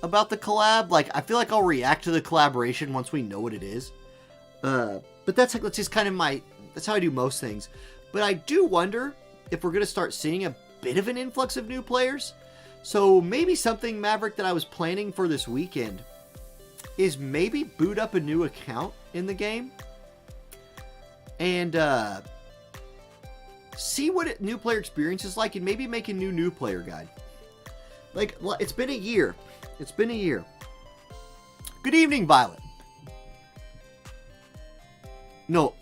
about the collab. Like, I feel like I'll react to the collaboration once we know what it is. But that's just kind of that's how I do most things. But I do wonder if we're going to start seeing a bit of an influx of new players. So maybe something, Maverick, that I was planning for this weekend is maybe boot up a new account in the game and see what a new player experience is like and maybe make a new player guide. Like, it's been a year. It's been a year. Good evening, Violet. No,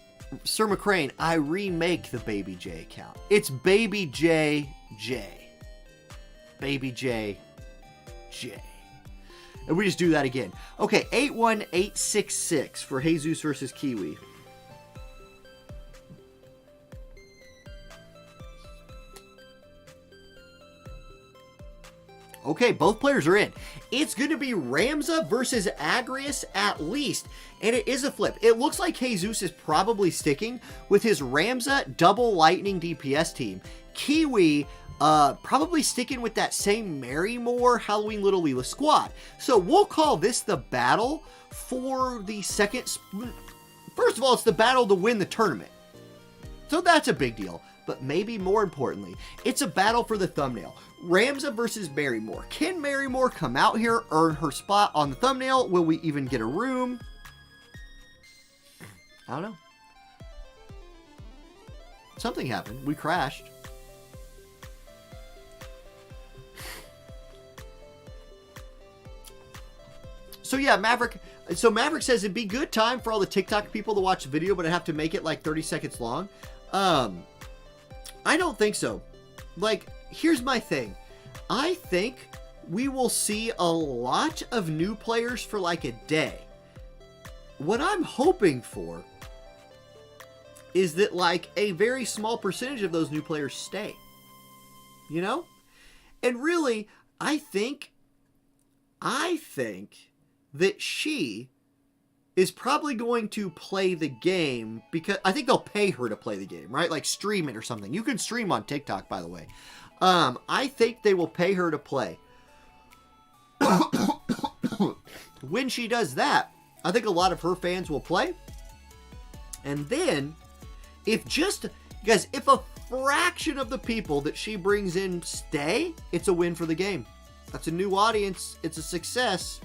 Sir Mccrane, I remake the Baby J account. It's Baby JJ. Baby JJ. And we just do that again. Okay, 81866 for Jesus versus Kiwi. Okay, both players are in. It's going to be Ramsa versus Agrius at least. And it is a flip. It looks like Jesus is probably sticking with his Ramsa double lightning DPS team. Kiwi probably sticking with that same Marymore Halloween Little Leela squad. So we'll call this the battle for the second. First of all, it's the battle to win the tournament. So that's a big deal. But maybe more importantly, it's a battle for the thumbnail. Ramsa versus Marymore. Can Marymore come out here, earn her spot on the thumbnail? Will we even get a room? I don't know. Something happened. We crashed. So yeah, Maverick. So Maverick says it'd be good time for all the TikTok people to watch the video, but I'd have to make it like 30 seconds long. I don't think so. Like, here's my thing. I think we will see a lot of new players for like a day. What I'm hoping for is that like a very small percentage of those new players stay. You know? And really, I think that she is probably going to play the game because I think they'll pay her to play the game, right? Like stream it or something. You can stream on TikTok, by the way. I think they will pay her to play. When she does that, I think a lot of her fans will play. And then, if a fraction of the people that she brings in stay, it's a win for the game. That's a new audience. It's a success.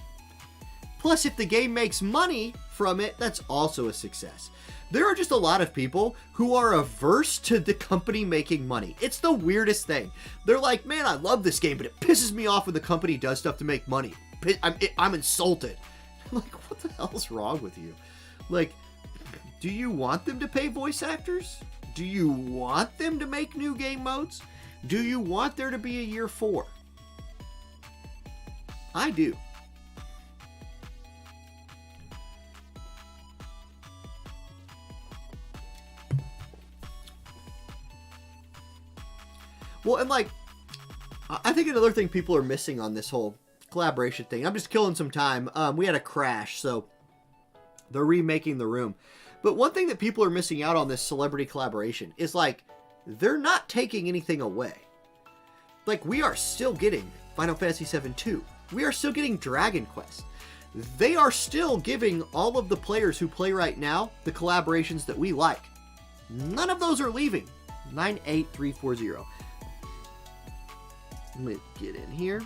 Plus, if the game makes money from it, that's also a success. There are just a lot of people who are averse to the company making money. It's the weirdest thing. They're like, man, I love this game, but it pisses me off when the company does stuff to make money. I'm insulted. I'm like, what the hell is wrong with you? Like, do you want them to pay voice actors? Do you want them to make new game modes? Do you want there to be a year 4? I do. Well, and like, I think another thing people are missing on this whole collaboration thing, I'm just killing some time. We had a crash, so they're remaking the room. But one thing that people are missing out on this celebrity collaboration is like, they're not taking anything away. Like, we are still getting Final Fantasy VII 2. We are still getting Dragon Quest. They are still giving all of the players who play right now the collaborations that we like. None of those are leaving. 98340. Let me get in here.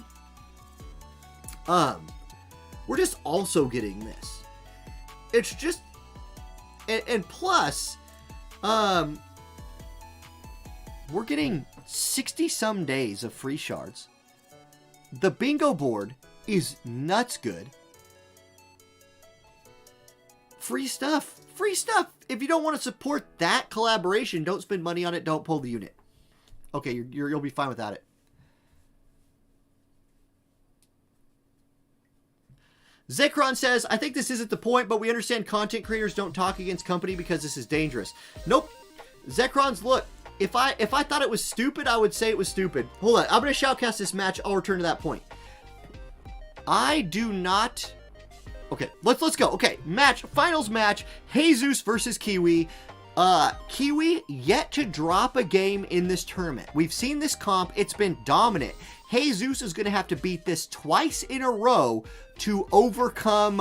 We're just also getting this. It's just, and plus, we're getting 60 some days of free shards. The bingo board is nuts good. Free stuff. Free stuff. If you don't want to support that collaboration, don't spend money on it. Don't pull the unit. Okay, you'll be fine without it. Zekron says, I think this isn't the point, but we understand content creators don't talk against company because this is dangerous. Nope. Zekron's, look, if I thought it was stupid, I would say it was stupid. Hold on. I'm going to shoutcast this match. I'll return to that point. I do not... Okay, let's go. Okay, finals match, Jesus versus Kiwi. Kiwi yet to drop a game in this tournament. We've seen this comp. It's been dominant. Jesus is going to have to beat this twice in a row to overcome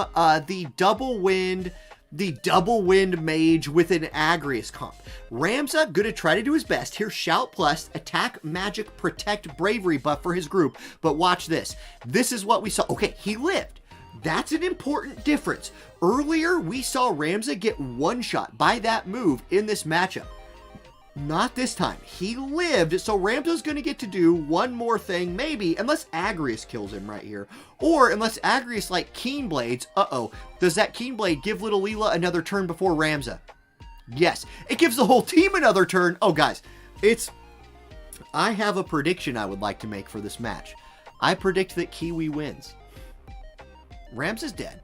the double wind mage with an Agrius comp. Ramza going to try to do his best. Here's Shout Plus, Attack, Magic, Protect, Bravery buff for his group. But watch this. This is what we saw. Okay, he lived. That's an important difference. Earlier, we saw Ramza get one-shot by that move in this matchup. Not this time. He lived, so Ramza's going to get to do one more thing, maybe, unless Agrius kills him right here. Or unless Agrius, like, Keen Blades. Uh-oh. Does that Keen Blade give little Leela another turn before Ramza? Yes. It gives the whole team another turn. Oh, guys. I have a prediction I would like to make for this match. I predict that Kiwi wins. Ramza's dead.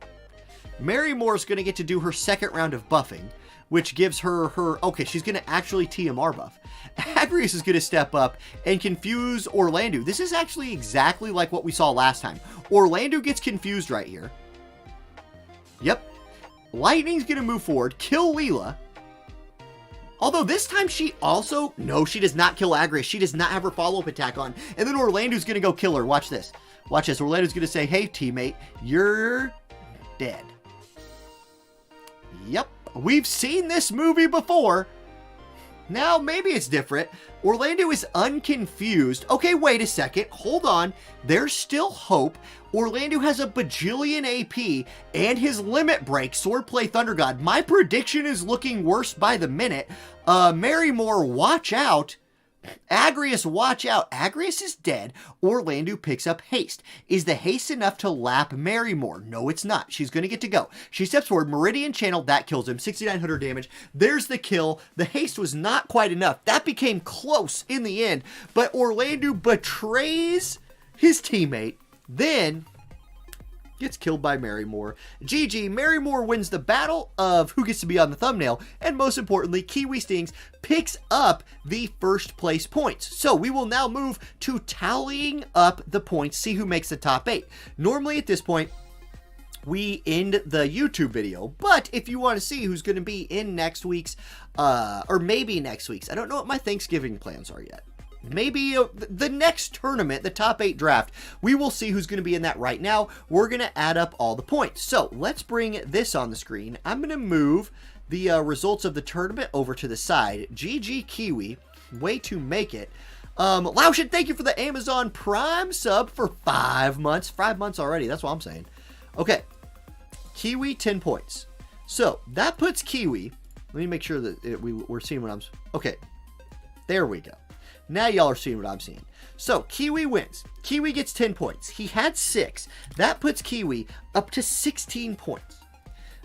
Mary Moore's going to get to do her second round of buffing, which gives her okay, she's going to actually TMR buff. Agrius is going to step up and confuse Orlando. This is actually exactly like what we saw last time. Orlando gets confused right here. Yep. Lightning's going to move forward, kill Leela. Although this time she also... No, she does not kill Agrius. She does not have her follow-up attack on. And then Orlando's going to go kill her. Watch this. Watch this. Orlando's going to say, hey, teammate, you're dead. Yep. We've seen this movie before. Now, maybe it's different. Orlando is unconfused. Okay, wait a second. Hold on. There's still hope. Orlando has a bajillion AP and his limit break, Swordplay Thunder God. My prediction is looking worse by the minute. Marymore, watch out. Agrius, watch out. Agrius is dead. Orlando picks up haste. Is the haste enough to lap Marymore? No, it's not. She's going to get to go. She steps forward. Meridian Channel. That kills him. 6,900 damage. There's the kill. The haste was not quite enough. That became close in the end. But Orlando betrays his teammate. Then gets killed by Marymore. GG, Marymore wins the battle of who gets to be on the thumbnail, and most importantly, Kiwi Stings picks up the first place points. So we will now move to tallying up the points, see who makes the top 8. Normally at this point, we end the YouTube video, but if you want to see who's going to be in next week's, or maybe next week's, I don't know what my Thanksgiving plans are yet. Maybe the next tournament, the top 8 draft, we will see who's going to be in that right now. We're going to add up all the points. So let's bring this on the screen. I'm going to move the results of the tournament over to the side. GG Kiwi, way to make it. Lawson, thank you for the Amazon Prime sub for 5 months. 5 months already, that's what I'm saying. Okay, Kiwi, 10 points. So that puts Kiwi. Let me make sure that we're seeing what I'm... Okay. There we go. Now y'all are seeing what I'm seeing. So Kiwi wins. Kiwi gets 10 points. He had 6. That puts Kiwi up to 16 points.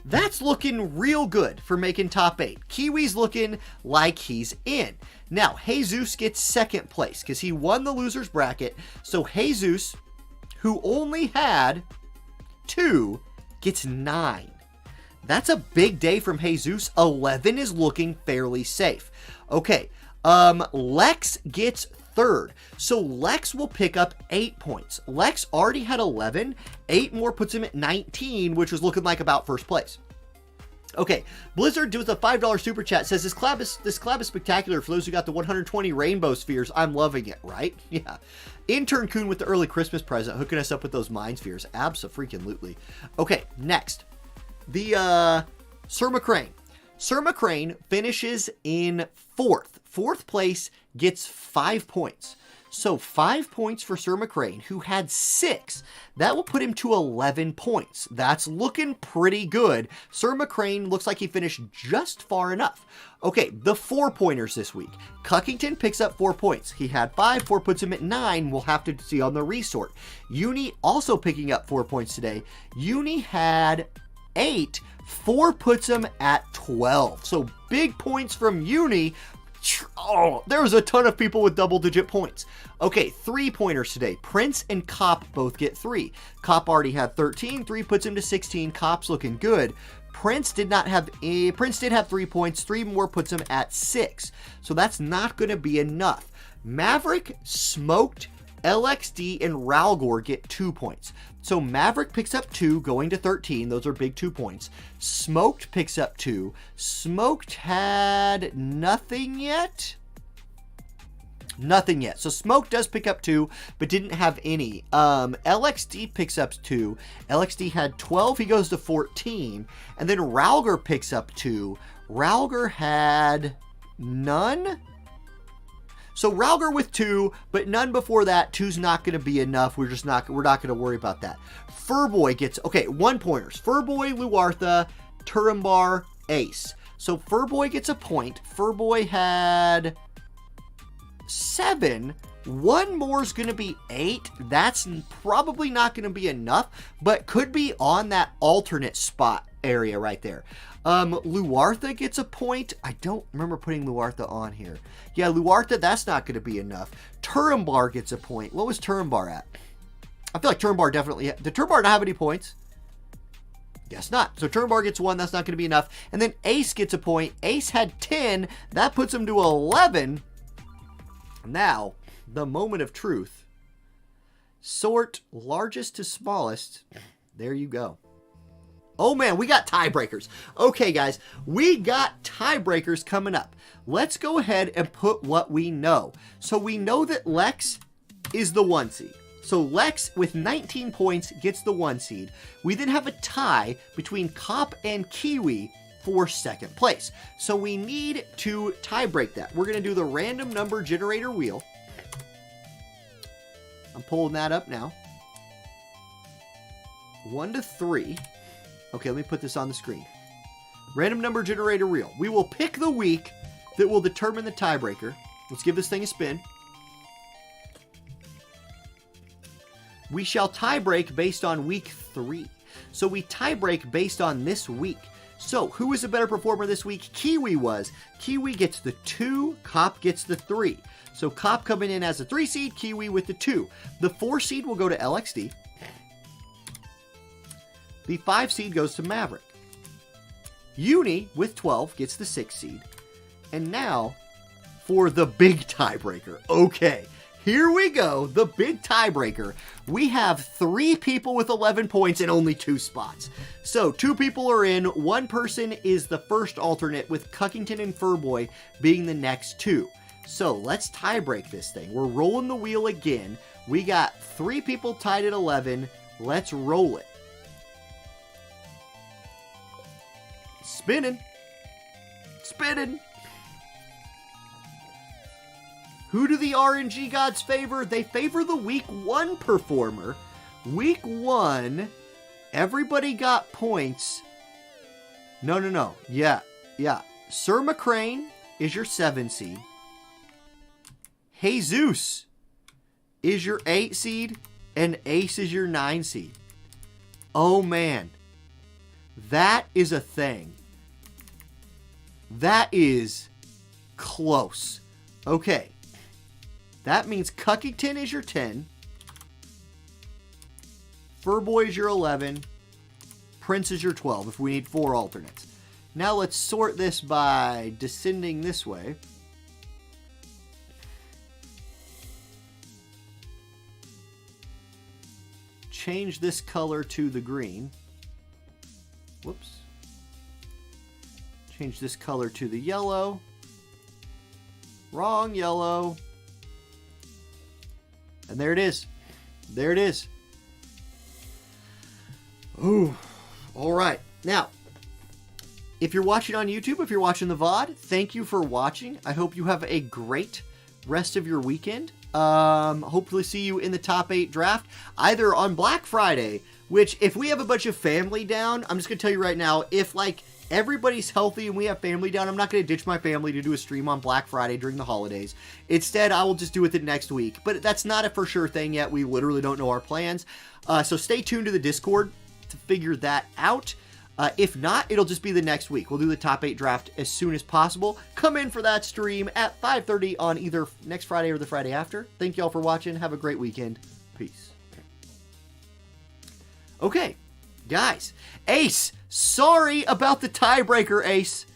That's looking real good for making top 8. Kiwi's looking like he's in. Now, Jesus gets second place because he won the loser's bracket. So Jesus, who only had 2, gets 9. That's a big day from Jesus. 11 is looking fairly safe. Okay, Lex gets third. So Lex will pick up 8 points. Lex already had 11. 8 more puts him at 19, which was looking like about first place. Okay, Blizzard does a $5 super chat, says this collab is spectacular for those who got the 120 rainbow spheres. I'm loving it, right? Yeah. Intern Coon with the early Christmas present, hooking us up with those mind spheres. Abso-freaking-lutely. Okay, next. The Sir Mccrane. Sir Mccrane finishes in 4th. 4th place gets 5 points. So 5 points for Sir Mccrane, who had 6. That will put him to 11 points. That's looking pretty good. Sir Mccrane looks like he finished just far enough. Okay, the 4-pointers this week. Cuckington picks up 4 points. He had 5. 4 puts him at 9. We'll have to see on the resort. Uni also picking up 4 points today. Uni had 8. 4 puts him at 12. So big points from Uni. Oh, there was a ton of people with double-digit points. Okay, 3-pointers today. Prince and Cop both get 3. Cop already had 13. 3 puts him to 16. Cop's looking good. Prince did have 3 points. 3 more puts him at 6. So that's not going to be enough. Maverick, Smoked, LXD, and Ralgor get 2 points. So Maverick picks up 2, going to 13. Those are big 2 points. Smoked picks up 2. Smoked had nothing yet. Nothing yet. So Smoked does pick up 2, but didn't have any. LXD picks up 2. LXD had 12. He goes to 14. And then Ralgor picks up 2. Ralgor had none. So Ralgor with 2, but none before that. 2's not going to be enough. We're not going to worry about that. Furboy gets, okay, 1-pointers. Furboy, Luartha, Turmbar, Ace. So Furboy gets a point. Furboy had 7. 1 more is going to be 8. That's probably not going to be enough, but could be on that alternate spot area right there. Luartha gets a point. I don't remember putting Luartha on here. Yeah, Luartha, that's not going to be enough. Turmbar gets a point. What was Turmbar at? I feel like Turmbar definitely... Did Turmbar not have any points? Guess not. So Turmbar gets 1. That's not going to be enough. And then Ace gets a point. Ace had 10. That puts him to 11. Now, the moment of truth. Sort largest to smallest. There you go. Oh man, we got tiebreakers. Okay, guys, we got tiebreakers coming up. Let's go ahead and put what we know. So we know that Lex is the 1 seed. So Lex, with 19 points, gets the 1 seed. We then have a tie between Cop and Kiwi for 2nd place. So we need to tie-break that. We're going to do the random number generator wheel. I'm pulling that up now. 1 to 3. Okay, let me put this on the screen. Random number generator wheel. We will pick the week that will determine the tiebreaker. Let's give this thing a spin. We shall tiebreak based on week 3. So we tiebreak based on this week. So who was a better performer this week? Kiwi was. Kiwi gets the 2, Cop gets the 3. So Cop coming in as a 3 seed, Kiwi with the 2. The 4 seed will go to LXD. The 5 seed goes to Maverick. Uni, with 12, gets the 6 seed. And now, for the big tiebreaker. Okay, here we go, the big tiebreaker. We have 3 people with 11 points and only 2 spots. So, 2 people are in. 1 person is the first alternate, with Cuckington and Furboy being the next 2. So, let's tiebreak this thing. We're rolling the wheel again. We got 3 people tied at 11. Let's roll it. Spinning. Spinning. Who do the RNG gods favor? They favor the week 1 performer. Week 1 everybody got points. No. Yeah. Sir Mccrane is your 7 seed. Jesus is your 8 seed. And Ace is your 9 seed. Oh, man. That is a thing. That is close. Okay. That means Cuckington is your 10. Furboy is your 11. Prince is your 12 if we need 4 alternates. Now let's sort this by descending this way. Change this color to the green. Whoops. Change this color to the yellow. Wrong yellow. And there it is. There it is. Ooh. All right. Now, if you're watching on YouTube, if you're watching the VOD, thank you for watching. I hope you have a great rest of your weekend. Hopefully see you in the top 8 draft, either on Black Friday, which if we have a bunch of family down, I'm just going to tell you right now, if like everybody's healthy and we have family down, I'm not going to ditch my family to do a stream on Black Friday during the holidays. Instead, I will just do it the next week, but that's not a for sure thing yet. We literally don't know our plans. So stay tuned to the Discord to figure that out. If not, it'll just be the next week. We'll do the top 8 draft as soon as possible. Come in for that stream at 5:30 on either next Friday or the Friday after. Thank y'all for watching. Have a great weekend. Peace. Okay, guys. Ace, sorry about the tiebreaker, Ace.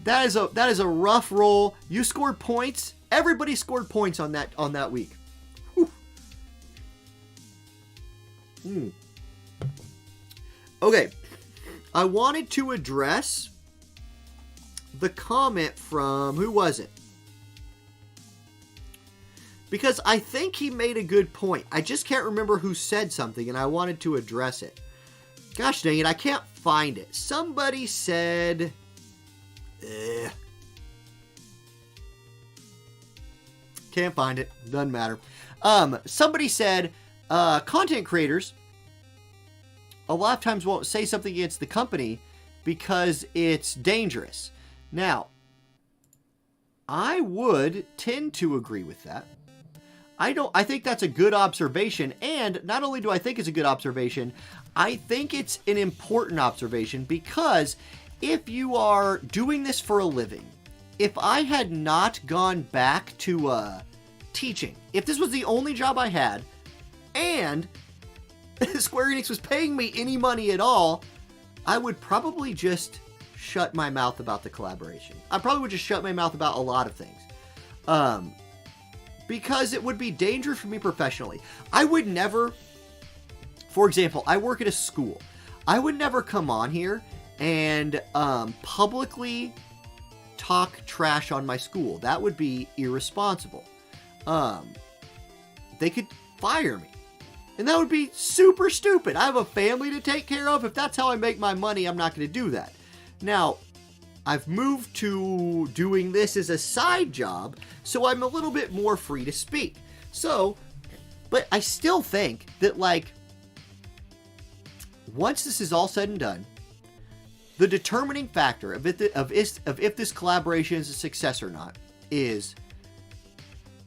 That is a rough roll. You scored points. Everybody scored points on that week. Okay. I wanted to address the comment from, who was it? Because I think he made a good point. I just can't remember who said something, and I wanted to address it. Gosh dang it, I can't find it. Somebody said... Can't find it. Doesn't matter. Somebody said, content creators a lot of times won't say something against the company because it's dangerous. Now, I would tend to agree with that. I think that's a good observation, and not only do I think it's a good observation, I think it's an important observation, because if you are doing this for a living, if I had not gone back to teaching, if this was the only job I had, and Square Enix was paying me any money at all, I would probably just shut my mouth about the collaboration. I probably would just shut my mouth about a lot of things. Because it would be dangerous for me professionally. I would never, for example, I work at a school. I would never come on here and publicly talk trash on my school. That would be irresponsible. They could fire me. And that would be super stupid. I have a family to take care of. If that's how I make my money, I'm not going to do that. Now, I've moved to doing this as a side job, so I'm a little bit more free to speak. So, but I still think that, like, once this is all said and done, the determining factor of if this collaboration is a success or not is,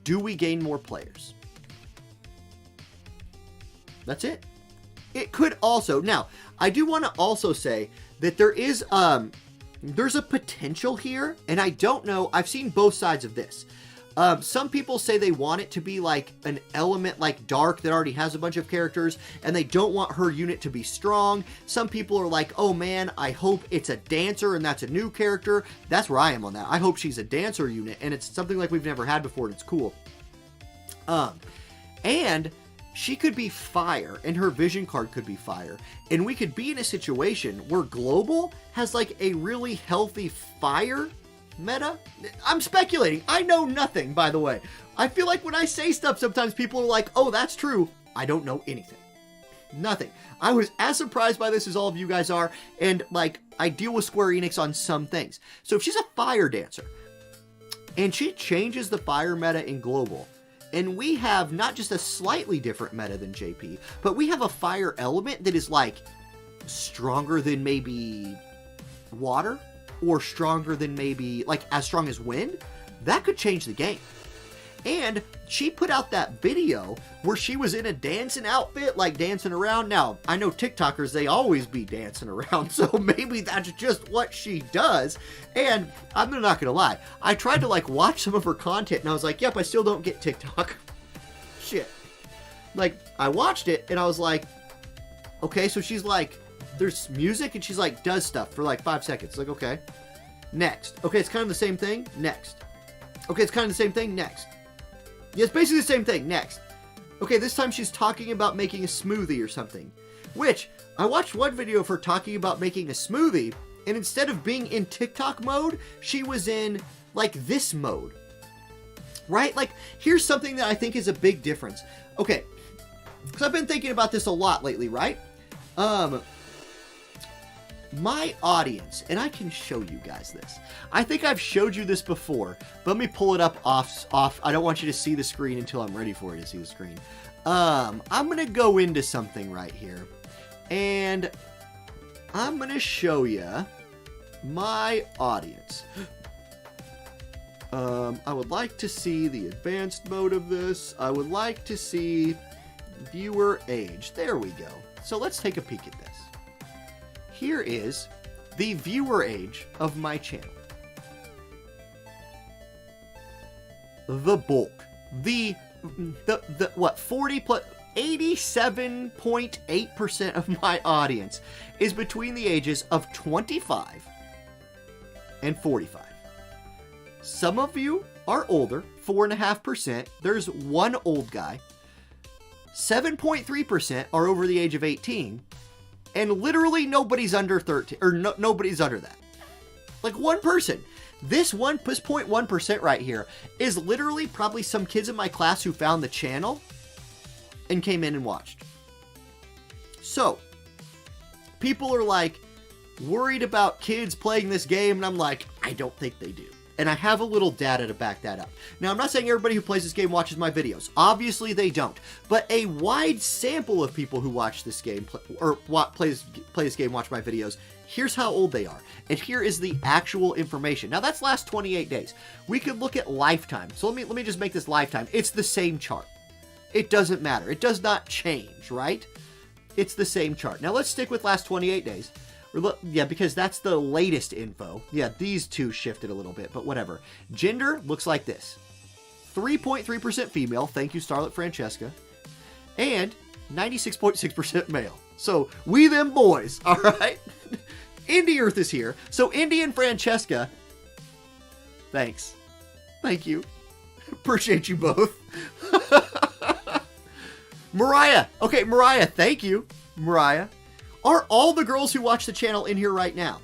do we gain more players? That's it. It could also, now, I do want to also say that there is, there's a potential here, and I don't know, I've seen both sides of this. Some people say they want it to be like an element like Dark that already has a bunch of characters, and they don't want her unit to be strong. Some people are like, oh man, I hope it's a dancer and that's a new character. That's where I am on that. I hope she's a dancer unit, and it's something like we've never had before, and it's cool. And she could be fire, and her vision card could be fire. And we could be in a situation where Global has like a really healthy fire meta. I'm speculating. I know nothing, by the way. I feel like when I say stuff, sometimes people are like, oh, that's true. I don't know anything. Nothing. I was as surprised by this as all of you guys are, and like, I deal with Square Enix on some things. So if she's a fire dancer, and she changes the fire meta in Global, and we have not just a slightly different meta than JP, but we have a fire element that is like stronger than maybe water, or stronger than maybe, like, as strong as wind, that could change the game. And she put out that video where she was in a dancing outfit, like dancing around. Now, I know TikTokers, they always be dancing around, so maybe that's just what she does. And I'm not gonna lie, I tried to like watch some of her content and I was like, yep, I still don't get TikTok. Shit. Like, I watched it and I was like, okay, so she's like, there's music and she's like, does stuff for like 5 seconds. Like, okay, next. Okay, it's kind of the same thing. Next. Okay, it's kind of the same thing. Next. Yeah, it's basically the same thing. Next. Okay, this time she's talking about making a smoothie or something. Which, I watched one video of her talking about making a smoothie, and instead of being in TikTok mode, she was in, like, this mode. Right? Like, here's something that I think is a big difference. Okay, because I've been thinking about this a lot lately, right? My audience, and I can show you guys this. I think I've showed you this before, but let me pull it up off. I don't want you to see the screen until I'm ready for you to see the screen. I'm going to go into something right here, and I'm going to show you my audience. I would like to see the advanced mode of this. I would like to see viewer age. There we go. So let's take a peek at this. Here is the viewer age of my channel. The bulk. The what, 40 plus 87.8% of my audience is between the ages of 25 and 45. Some of you are older, 4.5%. There's one old guy. 7.3% are over the age of 18. And literally nobody's under 13, or nobody's under that. Like one person. This 1.1% right here is literally probably some kids in my class who found the channel and came in and watched. So, people are like worried about kids playing this game, and I'm like, I don't think they do. And I have a little data to back that up. Now, I'm not saying everybody who plays this game watches my videos. Obviously, they don't. But a wide sample of people who watch this game, play this game, watch my videos, here's how old they are. And here is the actual information. Now, that's last 28 days. We could look at lifetime. So let me just make this lifetime. It's the same chart. It doesn't matter. It does not change, right? It's the same chart. Now, let's stick with last 28 days. Yeah, because that's the latest info. Yeah, these two shifted a little bit, but whatever. Gender looks like this. 3.3% female, thank you, Starlet Francesca. And 96.6% male. So, we them boys, all right? Indie Earth is here. So, Indy and Francesca, thanks. Thank you. Appreciate you both. Mariah. Okay, Mariah, thank you. Mariah. Are all the girls who watch the channel in here right now?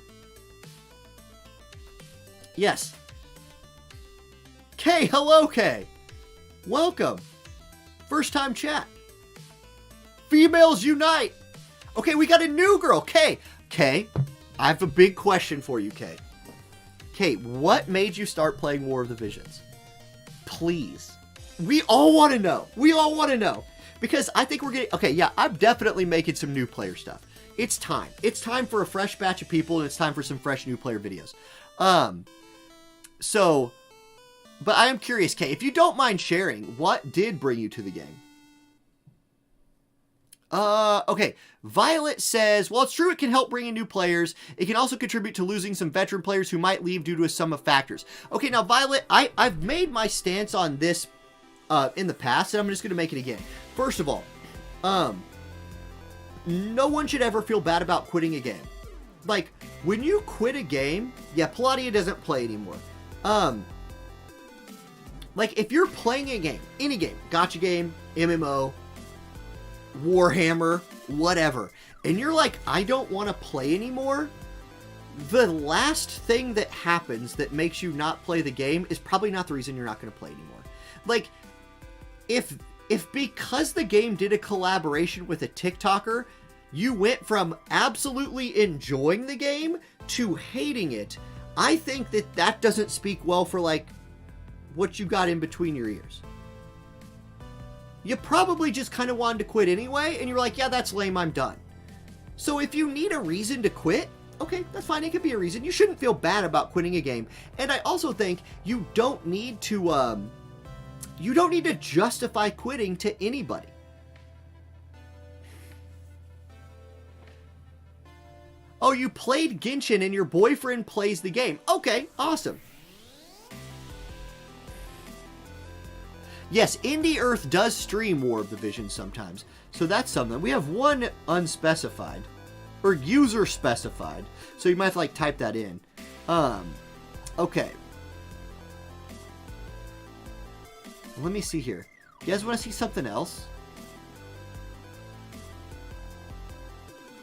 Yes. Kay, hello, Kay. Welcome. First time chat. Females unite. Okay, we got a new girl, Kay. Kay, I have a big question for you, Kay. Kay, what made you start playing War of the Visions? Please. We all want to know. We all want to know. Because I think we're getting... Okay, yeah, I'm definitely making some new player stuff. It's time. It's time for a fresh batch of people, and it's time for some fresh new player videos. So, but I am curious, Kay, if you don't mind sharing, what did bring you to the game? Okay. Violet says, well, it's true it can help bring in new players. It can also contribute to losing some veteran players who might leave due to a sum of factors. Okay, now, Violet, I've made my stance on this in the past, and I'm just going to make it again. First of all, no one should ever feel bad about quitting a game. Like, when you quit a game, yeah, Palladia doesn't play anymore. Like, if you're playing a game, any game, gacha game, MMO, Warhammer, whatever, and you're like, I don't want to play anymore, the last thing that happens that makes you not play the game is probably not the reason you're not going to play anymore. Like, if because the game did a collaboration with a TikToker, you went from absolutely enjoying the game to hating it, I think that doesn't speak well for, like, what you got in between your ears. You probably just kind of wanted to quit anyway, and you're like, yeah, that's lame, I'm done. So if you need a reason to quit, okay, that's fine. It could be a reason. You shouldn't feel bad about quitting a game. And I also think you don't need to justify quitting to anybody. Oh, you played Genshin and your boyfriend plays the game. Okay, awesome. Yes, Indie Earth does stream War of the Visions sometimes. So that's something. We have one unspecified. Or user specified. So you might have to like type that in. Okay. Let me see here. You guys want to see something else?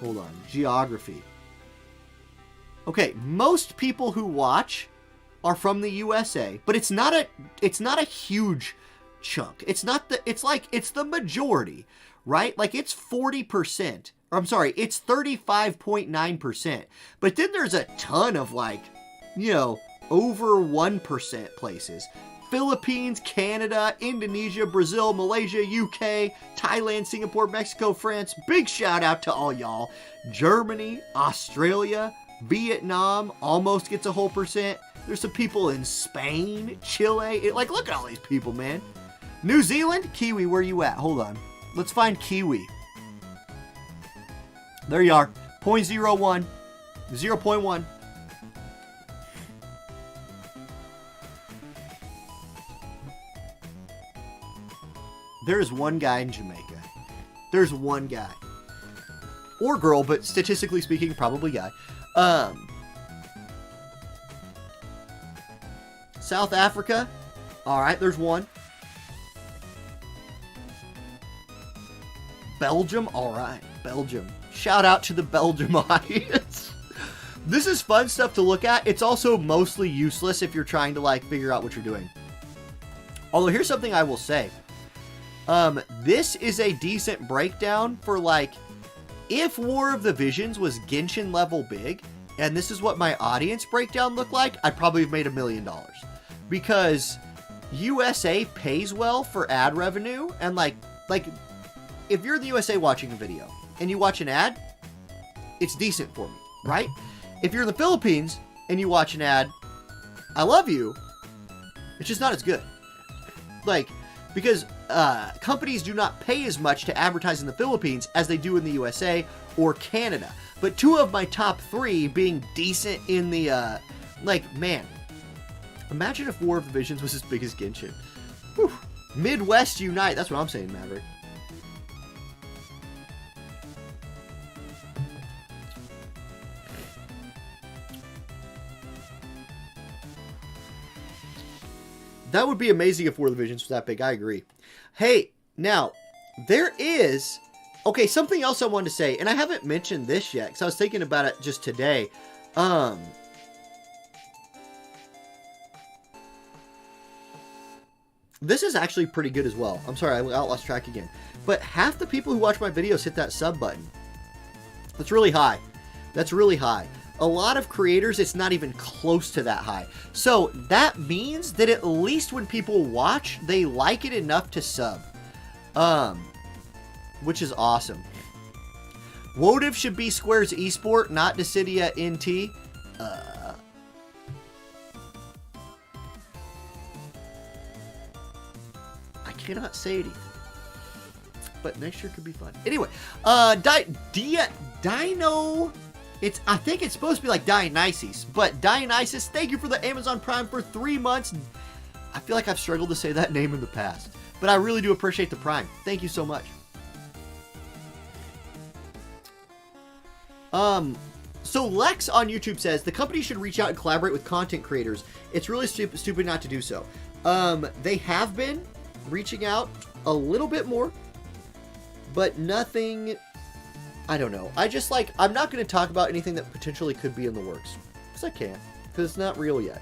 Hold on. Geography. Okay, most people who watch are from the USA, but it's not a huge chunk. It's the majority, right? Like it's 40%. Or I'm sorry, it's 35.9%. But then there's a ton of like, over 1% places. Philippines, Canada, Indonesia, Brazil, Malaysia, UK, Thailand, Singapore, Mexico, France. Big shout out to all y'all. Germany, Australia, Vietnam almost gets a whole percent. There's some people in Spain, Chile. Look at all these people, man. New Zealand, Kiwi, where you at? Hold on. Let's find Kiwi. There you are. 0.01. 0.1. There's one guy in Jamaica. There's one guy. Or girl, but statistically speaking, probably guy. South Africa. Alright, there's one. Belgium. Alright, Belgium. Shout out to the Belgium audience. This is fun stuff to look at. It's also mostly useless if you're trying to figure out what you're doing. Although here's something I will say. This is a decent breakdown for if War of the Visions was Genshin level big, and this is what my audience breakdown looked like, I'd probably have made $1 million. Because USA pays well for ad revenue, and if you're in the USA watching a video, and you watch an ad, it's decent for me, right? If you're in the Philippines, and you watch an ad, I love you, it's just not as good. Because companies do not pay as much to advertise in the Philippines as they do in the USA or Canada. But two of my top three being decent in the, man, imagine if War of the Visions was as big as Genshin. Whew. Midwest unite. That's what I'm saying, Maverick. That would be amazing if War of the Visions was that big. I agree. Hey, now, there is... Okay, something else I wanted to say, and I haven't mentioned this yet, because I was thinking about it just today. This is actually pretty good as well. I'm sorry, I lost track again. But half the people who watch my videos hit that sub button. That's really high. That's really high. A lot of creators, it's not even close to that high. So that means that at least when people watch, they like it enough to sub. Which is awesome. WoTV should be Square's esport, not Dissidia NT. I cannot say anything. But next year could be fun. Anyway, Dino... I think it's supposed to be like Dionysus, but Dionysus, thank you for the Amazon Prime for 3 months. I feel like I've struggled to say that name in the past, but I really do appreciate the Prime. Thank you so much. So Lex on YouTube says, the company should reach out and collaborate with content creators. It's really stupid not to do so. They have been reaching out a little bit more, but nothing... I don't know. I'm not going to talk about anything that potentially could be in the works. Because I can't. Because it's not real yet.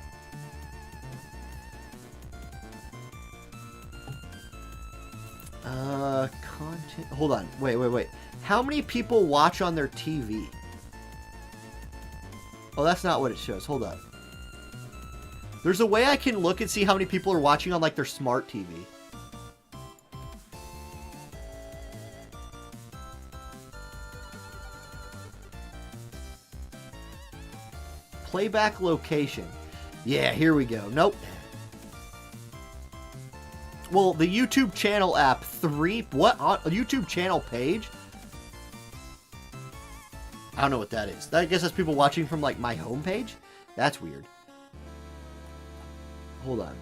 Content... Hold on. Wait. How many people watch on their TV? Oh, that's not what it shows. Hold on. There's a way I can look and see how many people are watching on, their smart TV. Playback location. Yeah, here we go. Nope. Well, the YouTube channel app 3... What? YouTube channel page? I don't know what that is. I guess that's people watching from, like, my homepage? That's weird. Hold on.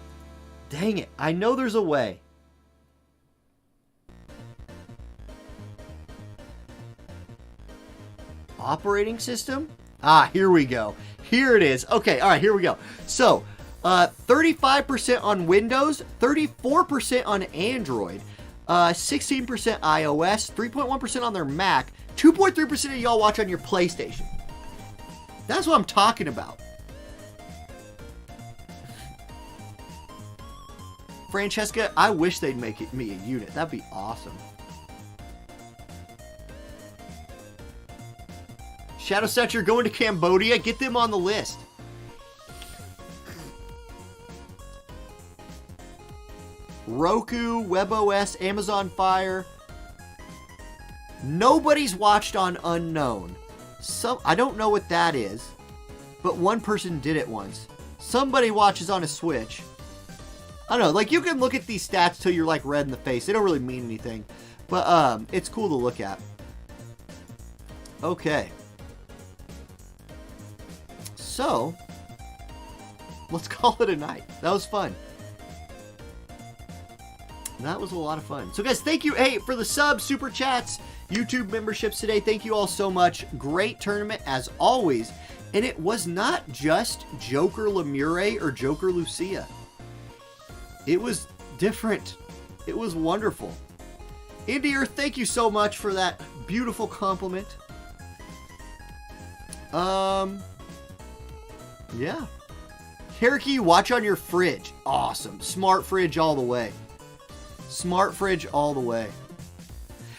Dang it. I know there's a way. Operating system? Ah, here we go. Here it is. Okay, all right, here we go. So, 35% on Windows, 34% on Android, 16% iOS, 3.1% on their Mac, 2.3% of y'all watch on your PlayStation. That's what I'm talking about. Francesca, I wish they'd make me a unit. That'd be awesome. Shadow Set, you're going to Cambodia. Get them on the list. Roku, WebOS, Amazon Fire. Nobody's watched on Unknown. I don't know what that is, but one person did it once. Somebody watches on a Switch. I don't know, like, you can look at these stats till you're, like, red in the face. They don't really mean anything, but it's cool to look at. Okay. So, let's call it a night. That was fun. That was a lot of fun. So, guys, thank you, hey, for the subs, super chats, YouTube memberships today. Thank you all so much. Great tournament, as always. And it was not just Joker Lemure or Joker Lucia. It was different. It was wonderful. Indier, thank you so much for that beautiful compliment. Yeah. Cherokee, watch on your fridge. Awesome. Smart fridge all the way. Smart fridge all the way.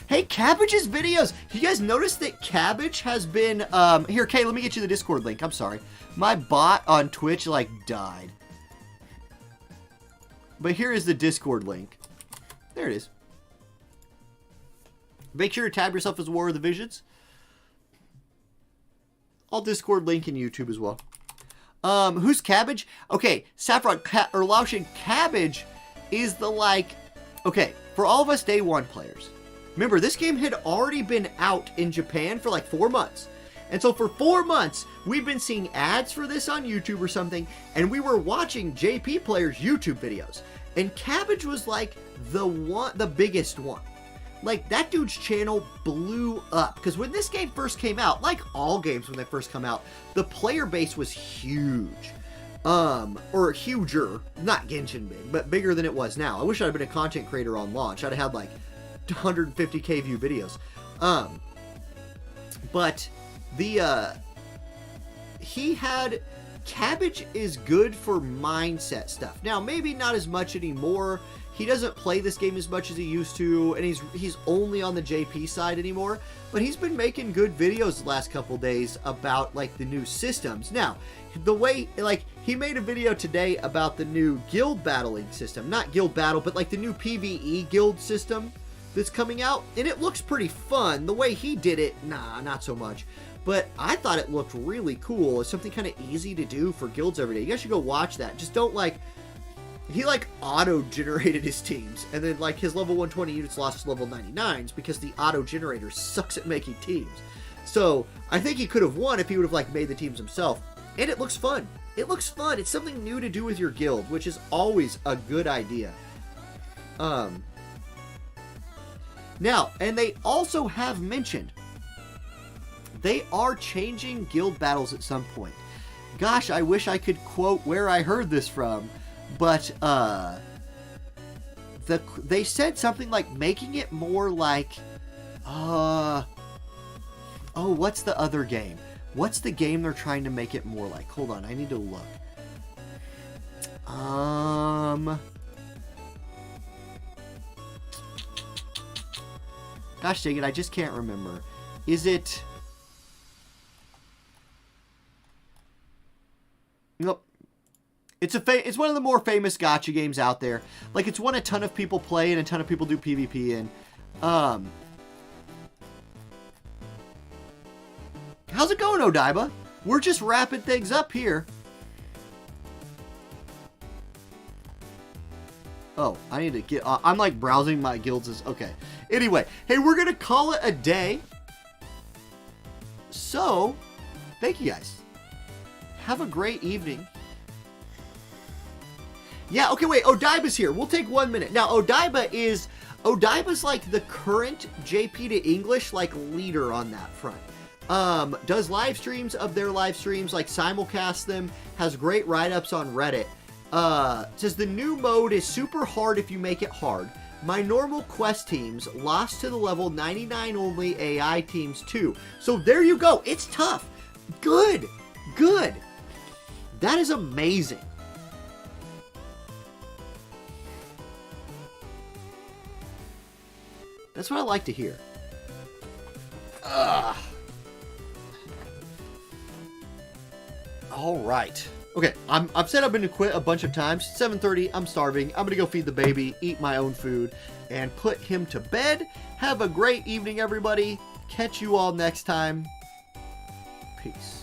Hey, Cabbage's videos. You guys notice that Cabbage has been... Here, Kay, let me get you the Discord link. I'm sorry. My bot on Twitch, like, died. But here is the Discord link. There it is. Make sure to tab yourself as War of the Visions. I'll Discord link in YouTube as well. Who's Cabbage? Okay, Saffron or Lawson. Cabbage is the, like... Okay, for all of us Day 1 players. Remember, this game had already been out in Japan for like 4 months. And so for 4 months, we've been seeing ads for this on YouTube or something, and we were watching JP players' YouTube videos. And Cabbage was like the biggest one. Like, that dude's channel blew up. Because when this game first came out, like all games when they first come out, the player base was huge. Or huger. Not Genshin big, but bigger than it was now. I wish I'd been a content creator on launch. I'd have had like 150k view videos. But the, he had... Cabbage is good for mindset stuff. Now, maybe not as much anymore. He doesn't play this game as much as he used to, and he's only on the JP side anymore. But he's been making good videos the last couple days about, like, the new systems. Now, the way, like, he made a video today about the new guild battling system. Not guild battle, but, like, the new PvE guild system that's coming out. And it looks pretty fun. The way he did it, nah, not so much. But I thought it looked really cool. It's something kind of easy to do for guilds every day. You guys should go watch that. Just don't, like... He, like, auto-generated his teams. And then, like, his level 120 units lost to level 99s because the auto-generator sucks at making teams. So, I think he could have won if he would have, like, made the teams himself. And it looks fun. It looks fun. It's something new to do with your guild, which is always a good idea. Now, and they also have mentioned... They are changing guild battles at some point. Gosh, I wish I could quote where I heard this from. But, they said something like making it more like, oh, what's the other game? What's the game they're trying to make it more like? Hold on, I need to look. Gosh dang it, I just can't remember. Is it... Nope. It's one of the more famous gacha games out there. Like, it's one a ton of people play and a ton of people do PvP in. How's it going, Odaiba? We're just wrapping things up here. Oh, I need to get... I'm like browsing my guilds. Okay. Anyway, hey, we're going to call it a day. So, thank you guys. Have a great evening. Yeah, okay, wait. Odaiba's here. We'll take 1 minute. Now, Odaiba's like the current JP to English like leader on that front. Does live streams of their live streams, like simulcast them, has great write-ups on Reddit. Says the new mode is super hard if you make it hard. My normal quest teams lost to the level 99 only AI teams too. So there you go. It's tough. Good. Good. That is amazing. That's what I like to hear. Ugh. All right. Okay, I've said I'm going to quit a bunch of times. 7:30, I'm starving. I'm going to go feed the baby, eat my own food, and put him to bed. Have a great evening, everybody. Catch you all next time. Peace.